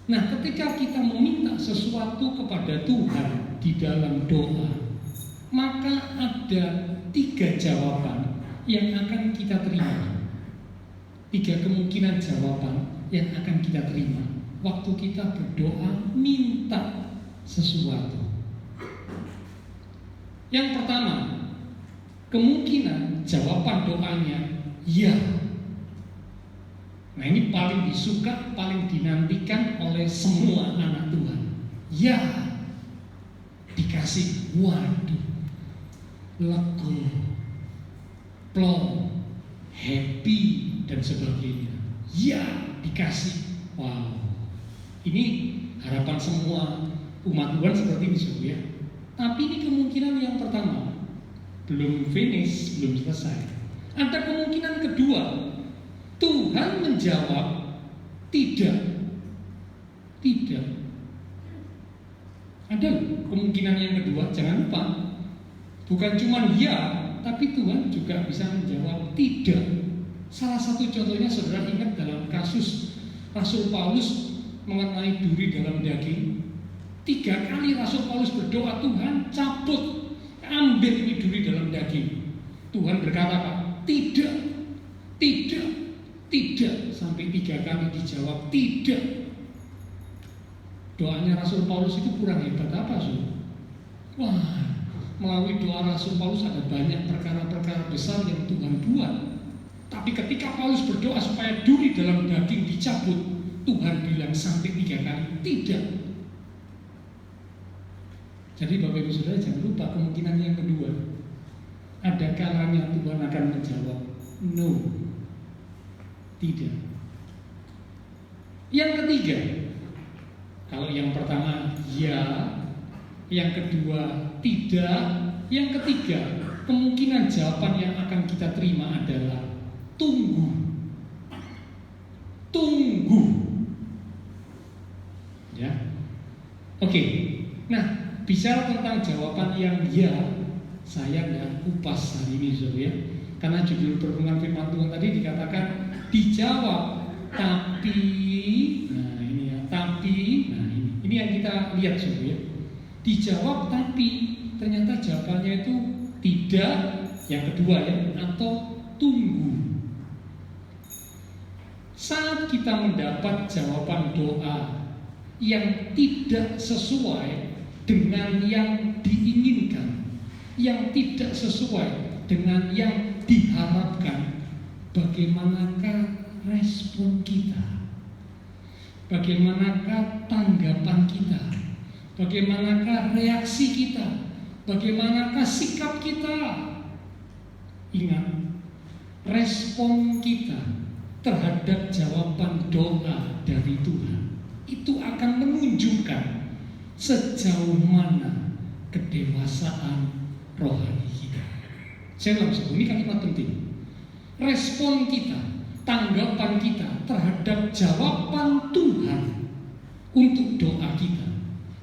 Nah, ketika kita meminta sesuatu kepada Tuhan di dalam doa, maka ada 3 jawaban yang akan kita terima. 3 kemungkinan jawaban yang akan kita terima waktu kita berdoa minta sesuatu. Yang pertama, kemungkinan jawaban doanya ya. Nah, ini paling disuka, paling dinantikan oleh semua anak Tuhan. Ya, dikasih, waduh, lega, plong, happy, dan sebagainya. Ya, dikasih, wow. Ini harapan semua umat Tuhan seperti ini, ya. Tapi ini kemungkinan yang pertama, belum finish, belum selesai. Ada kemungkinan kedua, Tuhan menjawab tidak. Tidak. Ada kemungkinan yang kedua, jangan lupa. Bukan cuma ya, tapi Tuhan juga bisa menjawab tidak. Salah satu contohnya saudara ingat dalam kasus Rasul Paulus mengenai duri dalam daging. 3 kali Rasul Paulus berdoa, Tuhan cabut, ambil ini duri dalam daging. Tuhan berkata, Pak, tidak, tidak, tidak. Sampai 3 kali dijawab tidak. Doanya Rasul Paulus itu kurang hebat apa, Saudara? Wah, melalui doa Rasul Paulus ada banyak perkara-perkara besar yang Tuhan buat. Tapi ketika Paulus berdoa supaya duri dalam daging dicabut, Tuhan bilang sampai 3 kali tidak. Jadi Bapak Ibu Saudara jangan lupa kemungkinan yang kedua. Ada kalanya Tuhan akan menjawab no, tidak. Yang ketiga, kalau yang pertama ya, yang kedua tidak, yang ketiga kemungkinan jawaban yang akan kita terima adalah tunggu. Tunggu. Ya. Oke. Nah, bicara tentang jawaban yang ya, saya nggak kupas hari ini, Saudara, ya. Karena judul perhubungan firman Tuhan tadi dikatakan dijawab, tapi, nah ini ya, tapi, nah ini yang kita lihat, Saudara, ya. Dijawab tapi ternyata jawabannya itu tidak, yang kedua ya, atau tunggu. Saat kita mendapat jawaban doa yang tidak sesuai dengan yang diinginkan, yang tidak sesuai dengan yang diharapkan, bagaimanakah respon kita? Bagaimanakah tanggapan kita? Bagaimanakah reaksi kita? Bagaimanakah sikap kita? Ingat, respon kita terhadap jawaban doa dari Tuhan itu akan menunjukkan sejauh mana kedewasaan rohani kita. Saya langsung, ini kalimat penting. Respon kita, tanggapan kita terhadap jawaban Tuhan untuk doa kita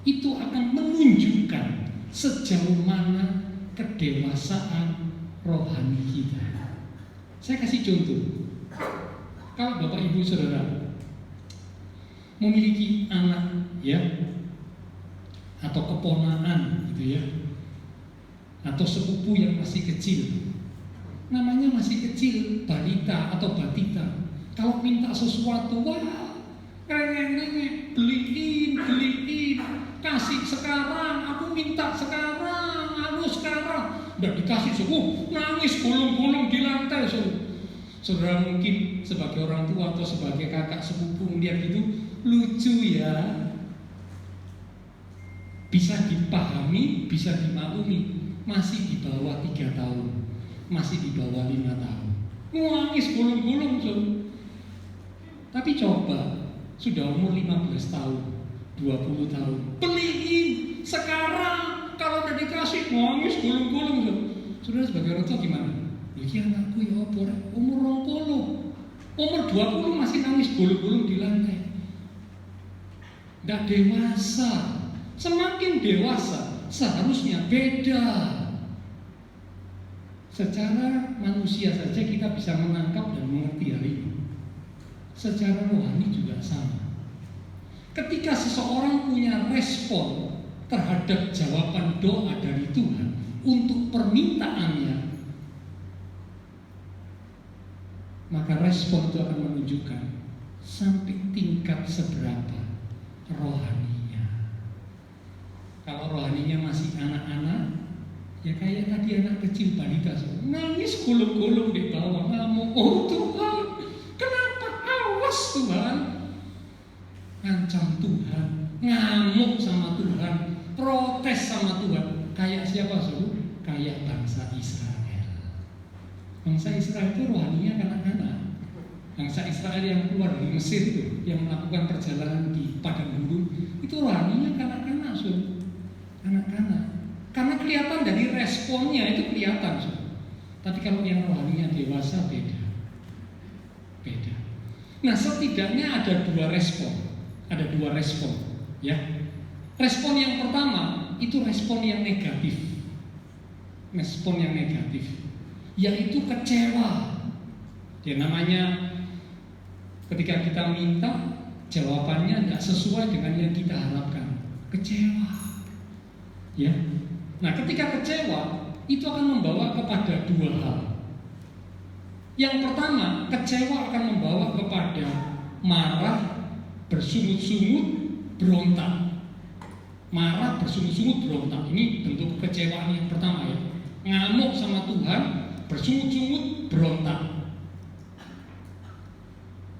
itu akan menunjukkan sejauh mana kedewasaan rohani kita. Saya kasih contoh. Kalau Bapak Ibu Saudara memiliki anak, ya, atau keponakan gitu ya, atau sepupu yang masih kecil, namanya masih kecil, balita atau batita. Kalau minta sesuatu, wah, rengek-rengek, beliin, kasih sekarang, aku minta sekarang, aku sekarang. Udah dikasih semua, nangis gulung-gulung di lantai. Saudara mungkin sebagai orang tua atau sebagai kakak sepupu melihat gitu, lucu ya. Bisa dipahami, bisa dimaklumi. Masih di bawah 3 tahun, masih di bawah 5 tahun, nangis gulung-gulung. Tapi coba sudah umur 15 tahun, 20 tahun, beliin sekarang, kalau udah dikasih nangis gulung-gulung. Saudara sebagai orang tua gimana? Ini anakku ya umur 20, umur 20 masih nangis gulung-gulung di lantai. Nggak dewasa. Semakin dewasa seharusnya beda. Secara manusia saja kita bisa menangkap dan mengerti hal ini. Secara rohani juga sama. Ketika seseorang punya respon terhadap jawaban doa dari Tuhan untuk permintaannya, maka respon itu akan menunjukkan sampai tingkat seberapa rohaninya. Kalau rohaninya masih anak-anak, ya kayak tadi anak kecil balita, nangis gulung-gulung di bawah, ngamuk, oh Tuhan, kenapa? Awas Tuhan, ngancam Tuhan, ngamuk sama Tuhan, protes sama Tuhan. Kayak siapa suruh? Kayak bangsa Israel. Bangsa Israel itu rohaninya kanak-kanak. Bangsa Israel yang keluar dari Mesir itu, yang melakukan perjalanan di padang gurun, itu rohaninya kanak-kanak, anak-anak. Karena kelihatan dari responnya itu kelihatan. Tapi kalau yang rohaninya dewasa beda. Nah, setidaknya ada 2 respon. Ada 2 respon, ya. Respon yang pertama itu respon yang negatif. Respon yang negatif, yaitu kecewa. Ya, namanya ketika kita minta jawabannya tidak sesuai dengan yang kita harapkan, kecewa. Ya. Nah, ketika kecewa itu akan membawa kepada 2 hal. Yang pertama, kecewa akan membawa kepada marah, bersungut-sungut, berontak. Marah, bersungut-sungut, berontak. Ini bentuk kekecewaan yang pertama, ya. Ngamuk sama Tuhan, bersungut-sungut, berontak.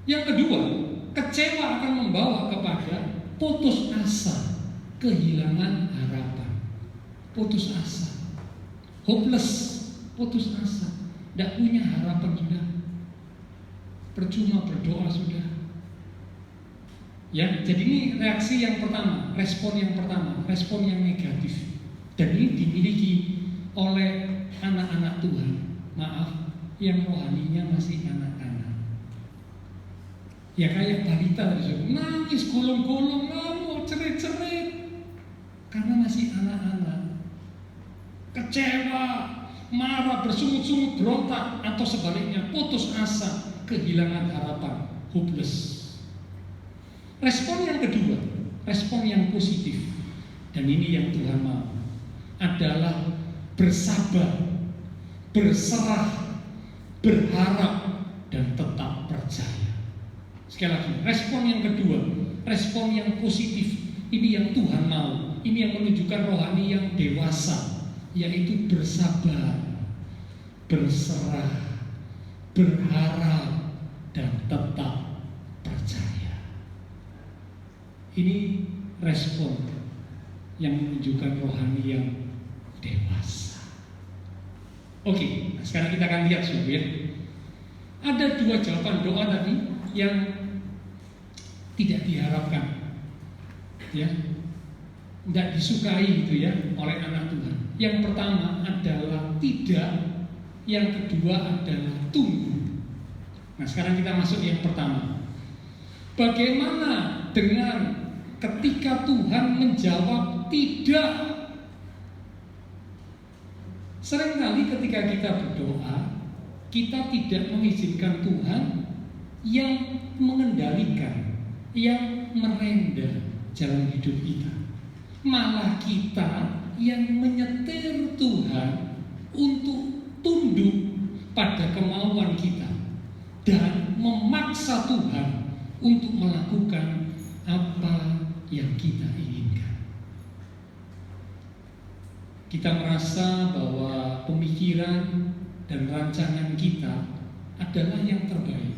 Yang kedua, kecewa akan membawa kepada putus asa, kehilangan harapan. Putus asa, hopeless, putus asa, tidak punya harapan sudah, percuma berdoa sudah. Ya, jadi ini reaksi yang pertama, respon yang pertama, respon yang negatif. Dan ini dimiliki oleh anak-anak Tuhan, maaf, yang rohaninya masih anak-anak. Ya kayak balita tadi, nangis gulung-gulung, ngamuk, cerit-cerit, karena masih anak-anak. Kecewa, marah, bersungut-sungut, berontak, atau sebaliknya putus asa, kehilangan harapan, hopeless. Respon yang kedua, respon yang positif, dan ini yang Tuhan mau, adalah bersabar, berserah, berharap, dan tetap percaya. Sekali lagi, respon yang kedua, respon yang positif, ini yang Tuhan mau, ini yang menunjukkan rohani yang dewasa, yaitu bersabar, berserah, berharap, dan tetap percaya. Ini respon yang menunjukkan rohani yang dewasa. Oke, nah sekarang kita akan lihat ya. Ada 2 jawaban doa tadi yang tidak diharapkan, ya, tidak disukai gitu ya oleh anak Tuhan. Yang pertama adalah tidak, yang kedua adalah tunggu. Nah sekarang kita masuk yang pertama. Bagaimana dengan ketika Tuhan menjawab tidak? Seringkali ketika kita berdoa, kita tidak mengizinkan Tuhan yang mengendalikan, yang merenda jalan hidup kita. Malah kita yang menyetir Tuhan untuk tunduk pada kemauan kita dan memaksa Tuhan untuk melakukan apa yang kita inginkan. Kita merasa bahwa pemikiran dan rancangan kita adalah yang terbaik,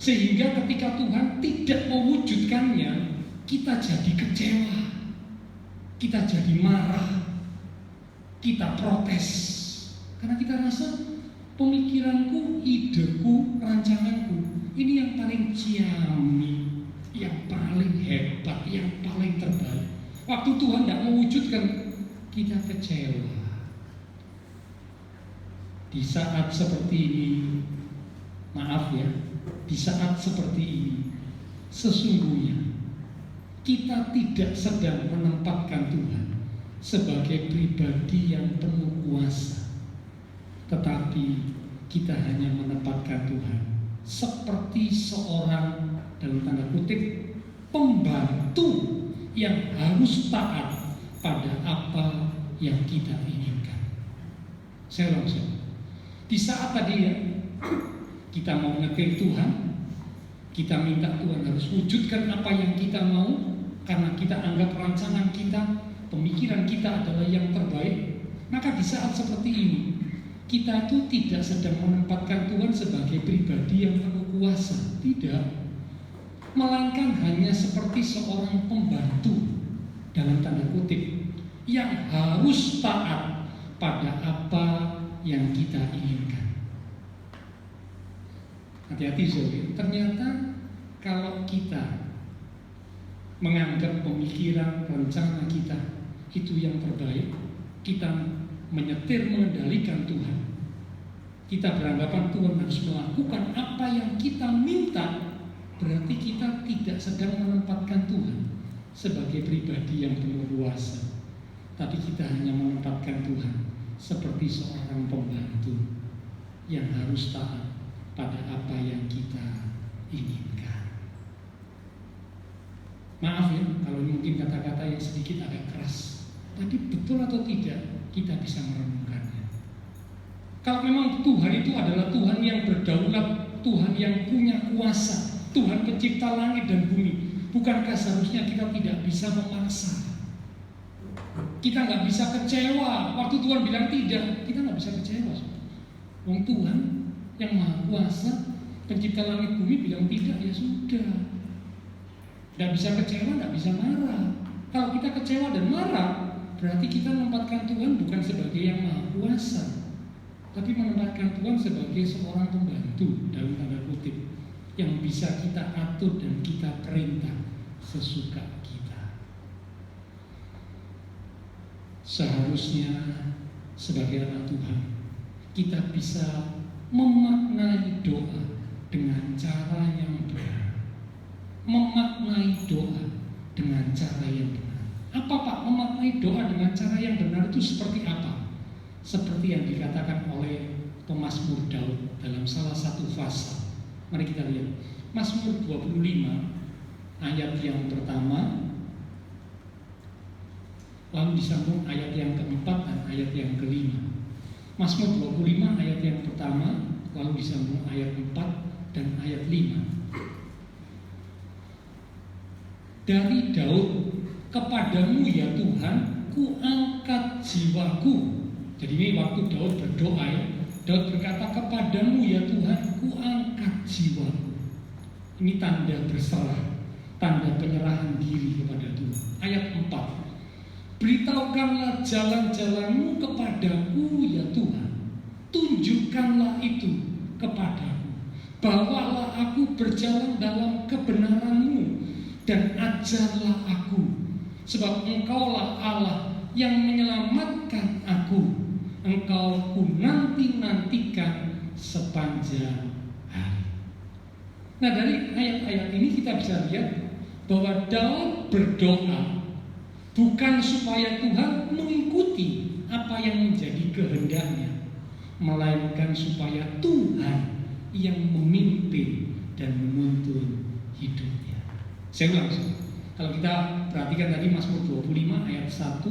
sehingga ketika Tuhan tidak mewujudkannya, kita jadi kecewa, kita jadi marah, kita protes, karena kita rasa pemikiranku, ideku, rancanganku ini yang paling ciamik, yang paling hebat, yang paling terbaik. Waktu Tuhan tidak mewujudkan, kita kecewa. Di saat seperti ini, maaf ya, di saat seperti ini, sesungguhnya kita tidak sedang menempatkan Tuhan sebagai pribadi yang penuh kuasa, tetapi kita hanya menempatkan Tuhan seperti seorang, dalam tanda kutip, pembantu yang harus taat pada apa yang kita inginkan. Saya langsung di saat tadi ya, kita mau ngetir Tuhan, kita minta Tuhan harus wujudkan apa yang kita mau, karena kita anggap rancangan kita, pemikiran kita adalah yang terbaik. Maka di saat seperti ini, kita tuh tidak sedang menempatkan Tuhan sebagai pribadi yang penuh kuasa, tidak, melainkan hanya seperti seorang pembantu, dalam tanda kutip, yang harus taat pada apa yang kita inginkan. Hati-hati Zoe, ternyata kalau kita menganggap pemikiran, rencana kita itu yang terbaik, kita menyetir, mengendalikan Tuhan, kita beranggapan Tuhan harus melakukan apa yang kita minta, berarti kita tidak sedang menempatkan Tuhan sebagai pribadi yang penuh kuasa, tapi kita hanya menempatkan Tuhan seperti seorang pembantu yang harus taat pada apa yang kita inginkan. Maaf ya kalau mungkin kata-kata yang sedikit agak keras, tapi betul atau tidak kita bisa merenungkannya. Kalau memang Tuhan itu adalah Tuhan yang berdaulat, Tuhan yang punya kuasa, Tuhan pencipta langit dan bumi, bukankah seharusnya kita tidak bisa memaksa? Kita nggak bisa kecewa waktu Tuhan bilang tidak, kita nggak bisa kecewa. Wong Tuhan yang maha kuasa, pencipta langit bumi bilang tidak, ya sudah. Nggak bisa kecewa, nggak bisa marah. Kalau kita kecewa dan marah, berarti kita menempatkan Tuhan bukan sebagai yang maha kuasa, tapi menempatkan Tuhan sebagai seorang pembantu, dalam tanda kutip, yang bisa kita atur dan kita perintah sesuka kita. Seharusnya sebagai anak Tuhan, kita bisa memaknai doa dengan cara yang benar. Memaknai doa dengan cara yang benar. Apa Pak, memaknai doa dengan cara yang benar itu seperti apa? Seperti yang dikatakan oleh pemazmur Daud dalam salah satu pasal. Mari kita lihat Mazmur 25 ayat yang pertama, lalu disambung ayat yang keempat dan ayat yang kelima. Mazmur 25 ayat yang pertama, lalu disambung ayat 4 dan ayat 5. dari Daud, kepadamu ya Tuhan, ku angkat jiwaku. Jadi ini waktu Daud berdoa ya, Daud berkata, kepadamu ya Tuhan, ku angkat jiwaku. Ini tanda berserah, tanda penyerahan diri kepada Tuhan. Ayat 4, beritahukanlah jalan-jalanmu kepadaku ya Tuhan, tunjukkanlah itu kepadaku. Bawalah aku berjalan dalam kebenaran-Mu dan ajarlah aku, sebab Engkaulah Allah yang menyelamatkan aku. Engkau ku nanti-nantikan sepanjang hari. Nah, dari ayat-ayat ini kita bisa lihat bahwa Daud berdoa bukan supaya Tuhan mengikuti apa yang menjadi kehendaknya, melainkan supaya Tuhan yang memimpin dan menuntun hidupnya. Saya ulang, kalau kita perhatikan tadi Mazmur 25 ayat 1,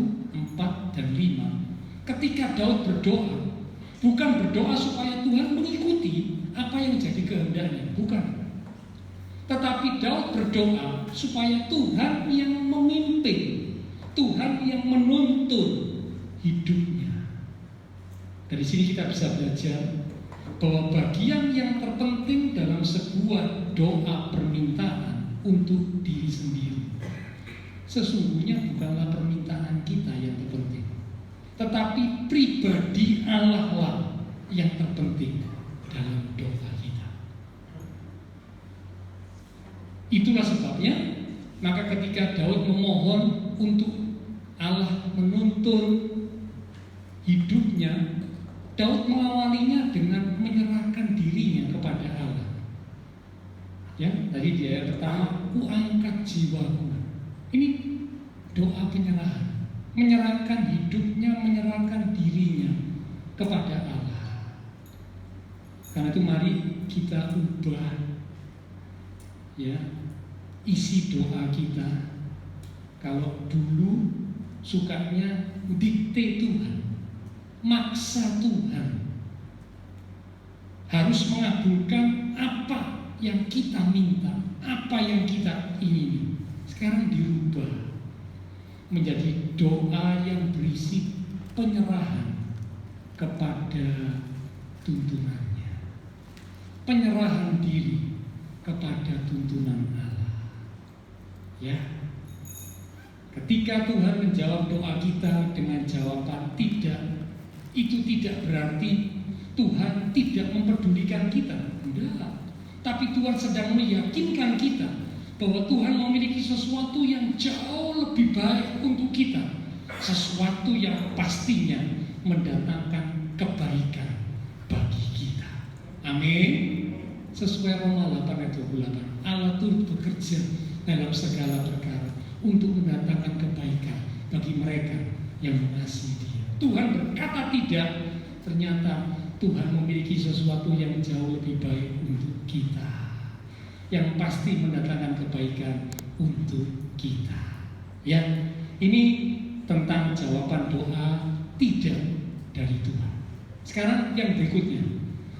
4, dan 5, ketika Daud berdoa, bukan berdoa supaya Tuhan mengikuti apa yang jadi kehendaknya, bukan. Tetapi Daud berdoa supaya Tuhan yang memimpin, Tuhan yang menuntun hidupnya. Dari sini kita bisa belajar bahwa bagian yang terpenting dalam sebuah doa permintaan untuk diri sendiri, sesungguhnya bukanlah permintaan kita yang terpenting, tetapi pribadi Allah lah yang terpenting dalam doa kita. Itulah sebabnya, maka ketika Daud memohon untuk Allah menuntun hidupnya, Daud mengawalinya dengan menyerahkan dirinya kepada Allah. Ya, tadi di ayat pertama, ku angkat jiwaku. Ini doa penyerahan, menyerahkan hidupnya, menyerahkan dirinya kepada Allah. Karena itu mari kita ubah ya isi doa kita. Kalau dulu sukanya dikte Tuhan, maksa Tuhan, harus mengabulkan apa yang kita minta, apa yang kita ingini. Sekarang dirubah menjadi doa yang berisi penyerahan kepada tuntunannya, penyerahan diri kepada tuntunan Allah. Ya, ketika Tuhan menjawab doa kita dengan jawaban tidak, itu tidak berarti Tuhan tidak mempedulikan kita. Tidak. Tapi Tuhan sedang meyakinkan kita bahwa Tuhan memiliki sesuatu yang jauh lebih baik untuk kita, sesuatu yang pastinya mendatangkan kebaikan bagi kita. Amin. Sesuai Roma 8 ayat 28, Allah turut bekerja dalam segala perkara untuk mendatangkan kebaikan bagi mereka yang mengasihi Dia. Tuhan berkata tidak, ternyata Tuhan memiliki sesuatu yang jauh lebih baik untuk kita, yang pasti mendatangkan kebaikan untuk kita. Ya, ini tentang jawaban doa tidak dari Tuhan. Sekarang yang berikutnya,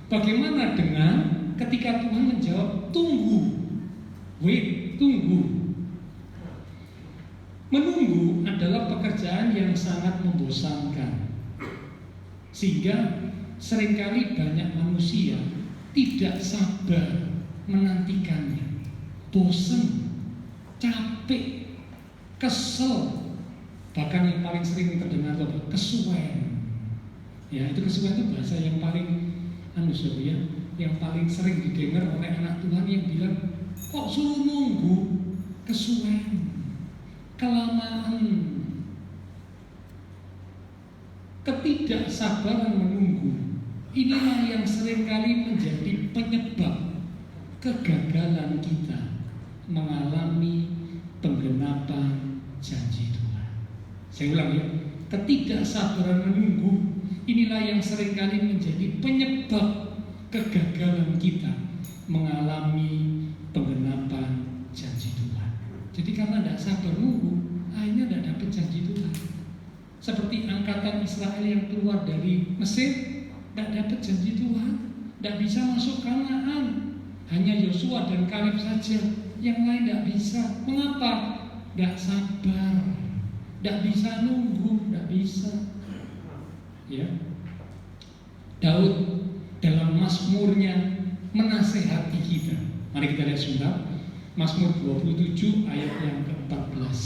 bagaimana dengan ketika Tuhan menjawab tunggu, wait, tunggu. Menunggu adalah pekerjaan yang sangat membosankan, sehingga seringkali banyak manusia tidak sabar menantikannya, bosan, capek, kesel, bahkan yang paling sering terdengar itu kesuwen. Ya, itu kesuwen itu bahasa yang paling ya, yang paling sering didengar oleh anak Tuhan yang bilang, kok suruh nunggu, kesuwen, kelamaan. Ketidaksabaran menunggu, inilah yang seringkali menjadi penyebab kegagalan kita mengalami penggenapan janji Tuhan. Saya ulang ya, ketidaksabaran menunggu, inilah yang seringkali menjadi penyebab kegagalan kita mengalami penggenapan janji Tuhan. Jadi karena tidak sabar nunggu, akhirnya tidak dapat janji Tuhan. Seperti angkatan Israel yang keluar dari Mesir, tidak dapat janji Tuhan, tidak bisa masuk Kanaan. Hanya Yosua dan Kaleb saja, yang lain tidak bisa. Mengapa? nggak sabar, nggak bisa nunggu, nggak bisa. Ya, Daud dalam Mazmurnya menasehati kita. Mari kita lihat sebentar. Mazmur 27 ayat yang ke-14.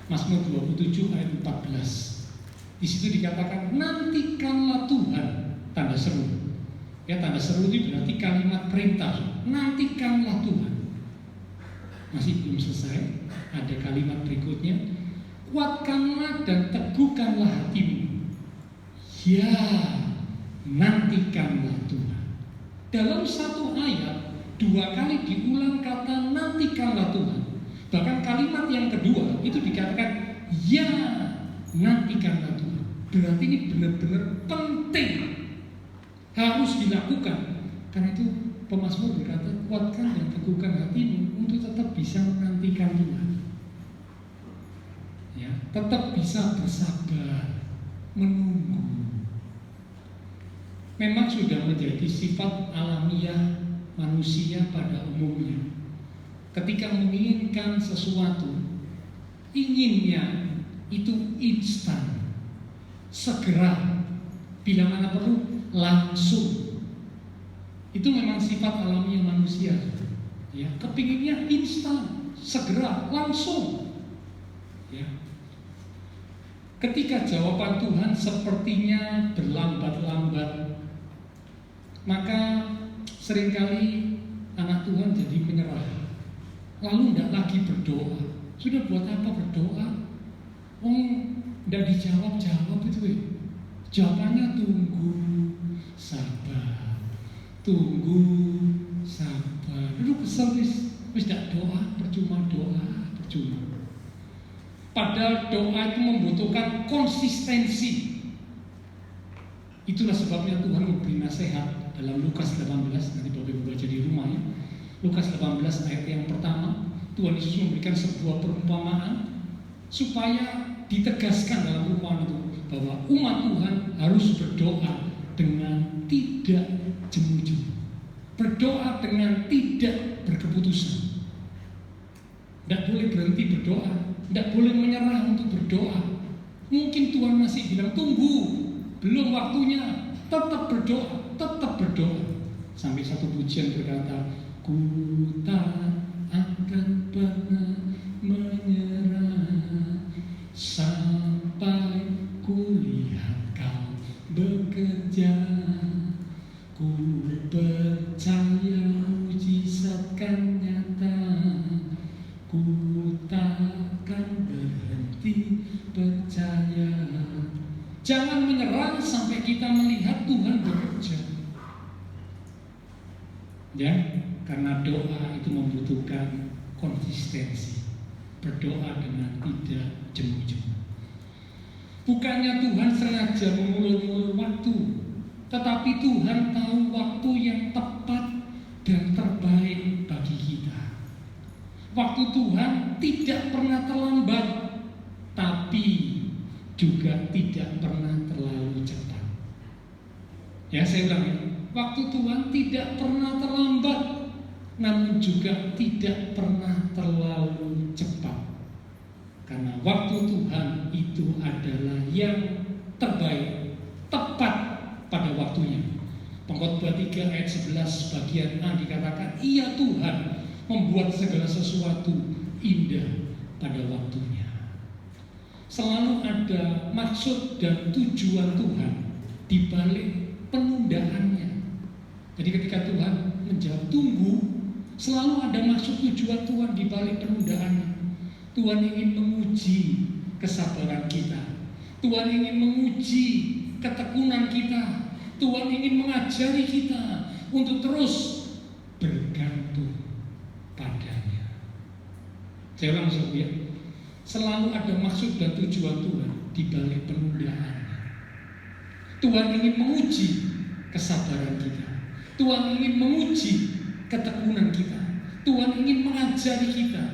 Mazmur 27 ayat 14. Di situ dikatakan, nantikanlah Tuhan, tanda seru. Ya, tanda seru itu berarti kalimat perintah. Nantikanlah Tuhan. Masih belum selesai. Ada kalimat berikutnya. Kuatkanlah dan teguhkanlah hatimu. Ya, nantikanlah Tuhan. Dalam satu ayat 2 kali diulang kata nantikanlah Tuhan. Bahkan kalimat yang kedua itu dikatakan ya, nantikanlah Tuhan. Berarti ini benar-benar penting, harus dilakukan. Karena itu pemazmur berkata, kuatkan dan teguhkan hatimu untuk tetap bisa menantikan Tuhan. Ya, tetap bisa bersabar, menunggu. Memang sudah menjadi sifat alamiah manusia pada umumnya. Ketika menginginkan sesuatu, inginnya itu instan, segera, bila mana perlu langsung. Itu memang sifat alamiah manusia. Ya, kepinginnya instan, segera, langsung. Ya. Ketika jawaban Tuhan sepertinya berlambat-lambat, maka seringkali anak Tuhan jadi menyerah, lalu tidak lagi berdoa. Sudah buat apa berdoa? Tidak dijawab-jawab itu. Jawabannya tunggu, sabar, tunggu, sabar. Lu kesel wis tidak doa, percuma doa, percuma. Padahal doa itu membutuhkan konsistensi. Itulah sebabnya Tuhan memberi nasihat dalam Lukas 18, nanti Bapak Ibu baca di rumah ya. Lukas 18 ayat yang pertama, Tuhan Yesus memberikan sebuah perumpamaan supaya ditegaskan dalam perumpamaan itu bahwa umat Tuhan harus berdoa dengan tidak jemu-jemu, berdoa dengan tidak berkeputusan. Tidak boleh berhenti berdoa, tidak boleh menyerah untuk berdoa. Mungkin Tuhan masih bilang tunggu, belum waktunya, tetap berdoa, tetap berdoa. Sampai satu pujian berkata, ku tak akan pernah menyerah sampai ku lihat kau bekerja. Ku percaya mujizat kan nyata, ku takkan berhenti percaya. Jangan menyerah sampai kita melihat Tuhan bekerja. Ya, karena doa itu membutuhkan konsistensi. Berdoa dengan tidak jemu-jemu. Bukannya Tuhan sengaja mengulur-ulur waktu, tetapi Tuhan tahu waktu yang tepat dan terbaik bagi kita. Waktu Tuhan tidak pernah terlambat, tapi juga tidak pernah terlalu cepat. Ya, saya ulangi. Waktu Tuhan tidak pernah terlambat, namun juga tidak pernah terlalu cepat. Karena waktu Tuhan itu adalah yang terbaik, tepat pada waktunya. Pengkhotbah 3 ayat 11 bagian A dikatakan, iya Tuhan membuat segala sesuatu indah pada waktunya. Selalu ada maksud dan tujuan Tuhan di balik penundaannya. Jadi ketika Tuhan menjawab tunggu, selalu ada maksud tujuan Tuhan di balik penundaannya. Tuhan ingin menguji kesabaran kita. Tuhan ingin menguji ketekunan kita. Tuhan ingin mengajari kita untuk terus bergantung padanya. Saya langsung ya. Selalu ada maksud dan tujuan Tuhan di balik penundaannya. Tuhan ingin menguji kesabaran kita. Tuhan ingin menguji ketekunan kita. Tuhan ingin mengajari kita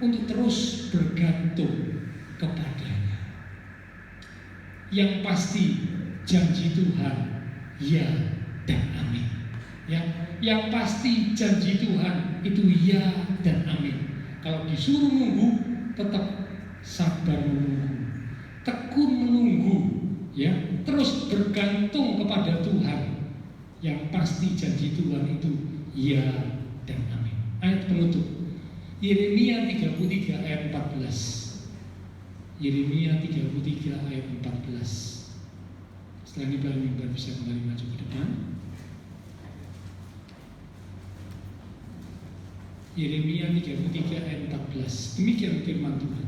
untuk terus bergantung kepadanya. Yang pasti janji Tuhan ya dan amin. Ya, yang pasti janji Tuhan itu ya dan amin. Kalau disuruh nunggu, tetap sabar menunggu, tekun menunggu, ya, terus bergantung kepada Tuhan. Yang pasti janji Tuhan itu ya dan amin. Ayat penutup Yeremia 33 ayat 14. Yeremia 33 ayat 14. Setelah ini Bapak Mimbar bisa kembali maju ke depan. Yeremia 33 ayat 14. Demikian firman Tuhan.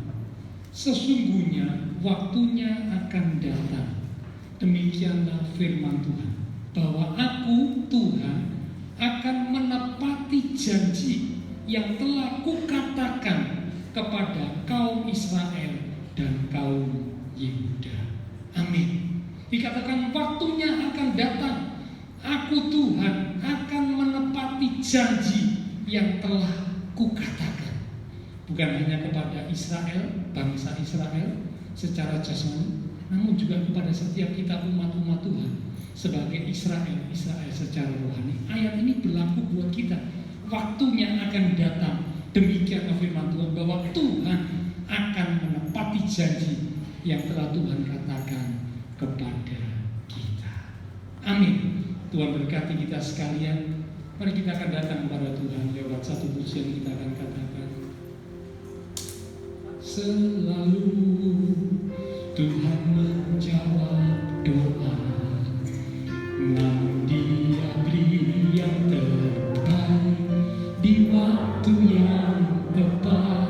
Sesungguhnya waktunya akan datang, demikianlah firman Tuhan, bahwa aku Tuhan akan menepati janji yang telah kukatakan kepada kaum Israel dan kaum Yehuda. Amin. Dikatakan waktunya akan datang, aku Tuhan akan menepati janji yang telah kukatakan. Bukan hanya kepada Israel, bangsa Israel secara jasmani, namun juga kepada setiap kita umat-umat Tuhan sebagai Israel secara rohani. Ayat ini berlaku buat kita. Waktunya akan datang, demikian firman Tuhan, bahwa Tuhan akan menepati janji yang telah Tuhan katakan kepada kita. Amin. Tuhan berkati kita sekalian. Mari kita akan datang kepada Tuhan lewat satu pujian. Kita akan katakan, selalu Tuhan menjawab doa, namun Dia beri yang terbaik di waktu yang tepat.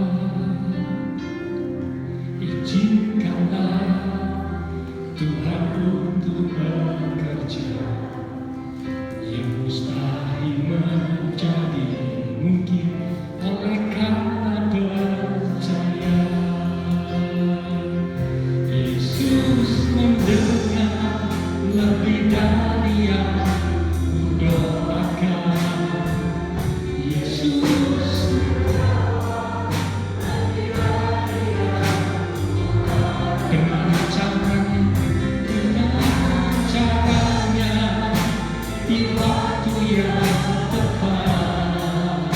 Izinkanlah Tuhan untuk bekerja, yang mustahil menjadi mungkin oleh karena percaya. Yesus mendengar lebih dari yang kudoakan. Yesus dengan caranya di waktu yang tepat.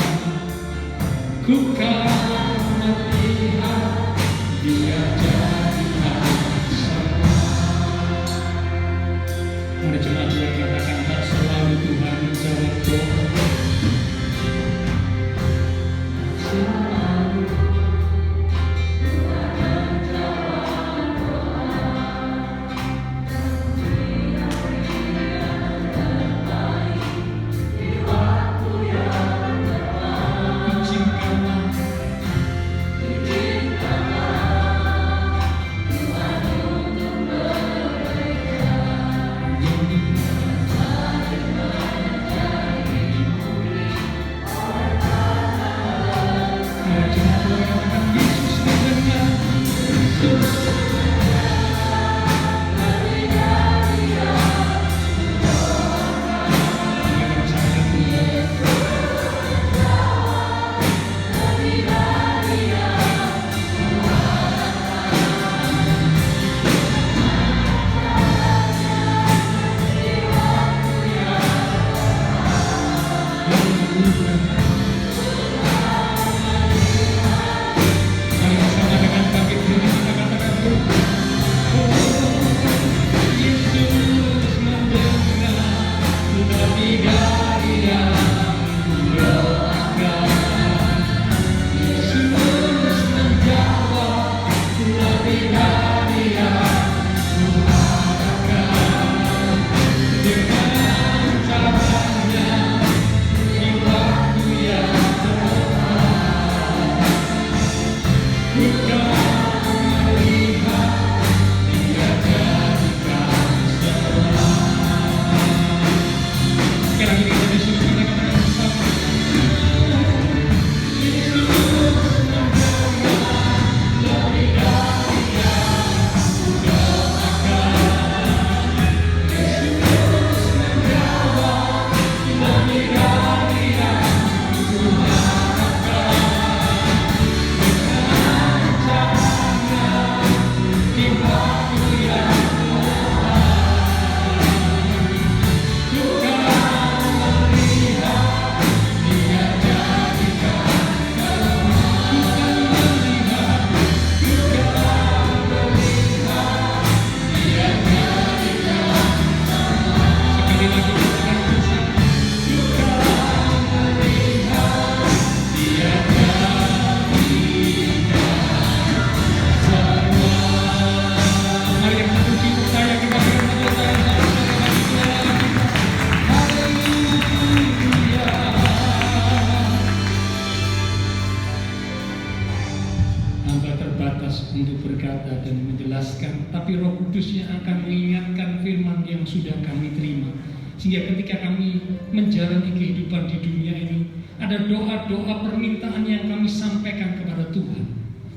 Kudus yang akan mengingatkan firman yang sudah kami terima. Sehingga ketika kami menjalani kehidupan di dunia ini, ada doa-doa permintaan yang kami sampaikan kepada Tuhan.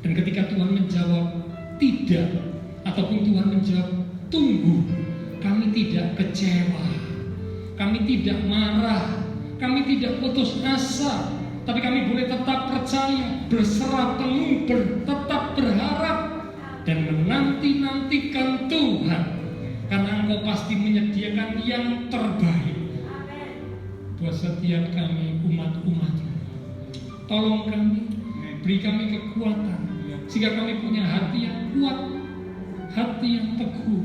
Dan ketika Tuhan menjawab tidak, ataupun Tuhan menjawab tunggu, kami tidak kecewa, kami tidak marah, kami tidak putus asa, tapi kami boleh tetap percaya, berserah penuh, tetap berharap, dan menanti-nantikan Tuhan. Karena Engkau pasti menyediakan yang terbaik buat setiap kami umat-umat-Mu. Tolong kami, beri kami kekuatan, sehingga kami punya hati yang kuat, hati yang teguh,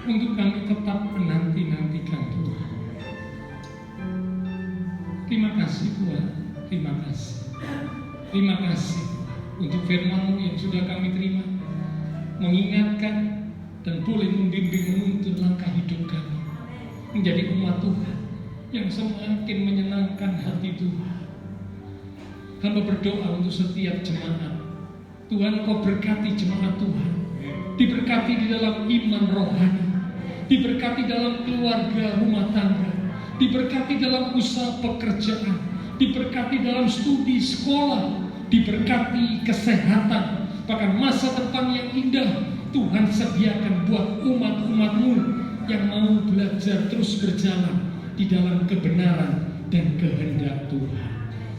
untuk kami tetap menanti-nantikan Tuhan. Terima kasih Tuhan, terima kasih. Terima kasih untuk firman-Mu yang sudah kami terima, mengingatkan dan boleh membimbing menuntun langkah hidup kami menjadi umat Tuhan yang semakin menyenangkan hati Tuhan. Hamba berdoa untuk setiap jemaat. Tuhan, Kau berkati jemaat Tuhan, diberkati di dalam iman rohani, diberkati dalam keluarga rumah tangga, diberkati dalam usaha pekerjaan, diberkati dalam studi sekolah, diberkati kesehatan, bahkan masa depan yang indah Tuhan sediakan buat umat-umat-Mu yang mau belajar terus berjalan di dalam kebenaran dan kehendak Tuhan.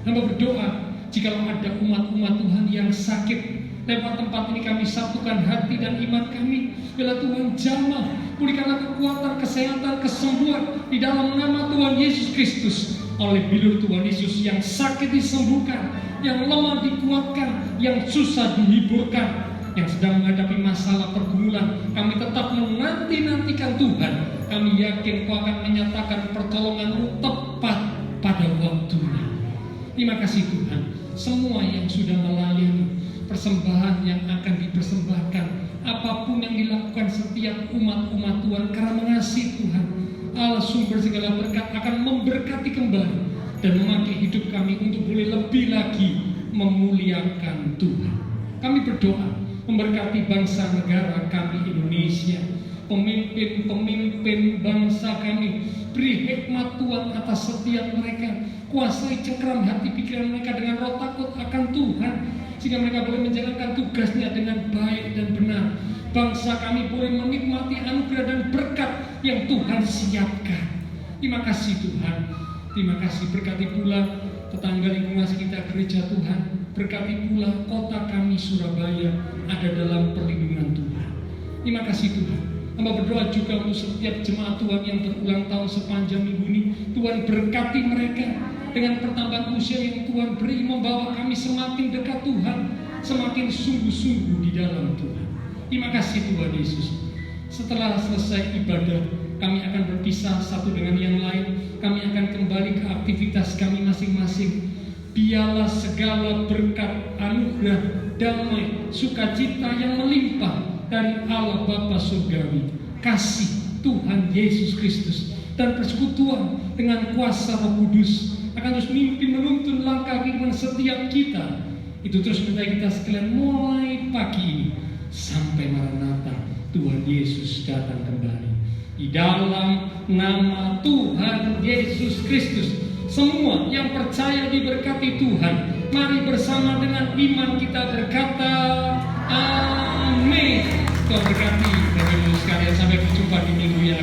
Hamba berdoa, jikalau ada umat-umat Tuhan yang sakit, lewat tempat ini kami satukan hati dan iman kami. Bila Tuhan jamah, pulihkanlah kekuatan, kesehatan, kesembuhan di dalam nama Tuhan Yesus Kristus. Oleh bilur Tuhan Yesus, yang sakit disembuhkan, yang lemah dikuatkan, yang susah dihiburkan, yang sedang menghadapi masalah pergumulan, kami tetap menanti-nantikan Tuhan. Kami yakin Kau akan menyatakan pertolongan-Mu tepat pada waktunya. Terima kasih Tuhan. Semua yang sudah melayani, persembahan yang akan dipersembahkan, apapun yang dilakukan setiap umat-umat Tuhan karena mengasihi Tuhan, Allah sumber segala berkat akan memberkati kembali dan memakai hidup kami untuk boleh lebih lagi memuliakan Tuhan. Kami berdoa memberkati bangsa negara kami Indonesia, pemimpin-pemimpin bangsa kami. Beri hikmat Tuhan atas setiap mereka, kuasai cengkeram hati pikiran mereka dengan roh takut akan Tuhan, sehingga mereka boleh menjalankan tugasnya dengan baik dan benar. Bangsa kami boleh menikmati anugerah dan berkat yang Tuhan siapkan. Terima kasih Tuhan. Terima kasih, berkati pula tetangga lingkungan sekitar gereja Tuhan. Berkati pula kota kami Surabaya ada dalam perlindungan Tuhan. Terima kasih Tuhan. Hamba berdoa juga untuk setiap jemaat Tuhan yang berulang tahun sepanjang minggu ini. Tuhan berkati mereka dengan pertambahan usia yang Tuhan beri, membawa kami semakin dekat Tuhan, semakin sungguh-sungguh di dalam Tuhan. Terima kasih Tuhan Yesus. Setelah selesai ibadah, kami akan berpisah satu dengan yang lain. Kami akan kembali ke aktivitas kami masing-masing. Biarlah segala berkat, anugerah, damai, sukacita yang melimpah dari Allah Bapa Surgawi, kasih Tuhan Yesus Kristus, dan persekutuan dengan kuasa Roh Kudus akan terus memimpin menuntun langkah kehidupan setiap kita. Itu terus menyertai kita sekalian mulai pagi ini sampai Maranatha Tuhan Yesus datang kembali. Di dalam nama Tuhan Yesus Kristus, semua yang percaya diberkati Tuhan. Mari bersama dengan iman kita berkata amin. Tuhan berkati. Dan sekalian sampai berjumpa di minggu yang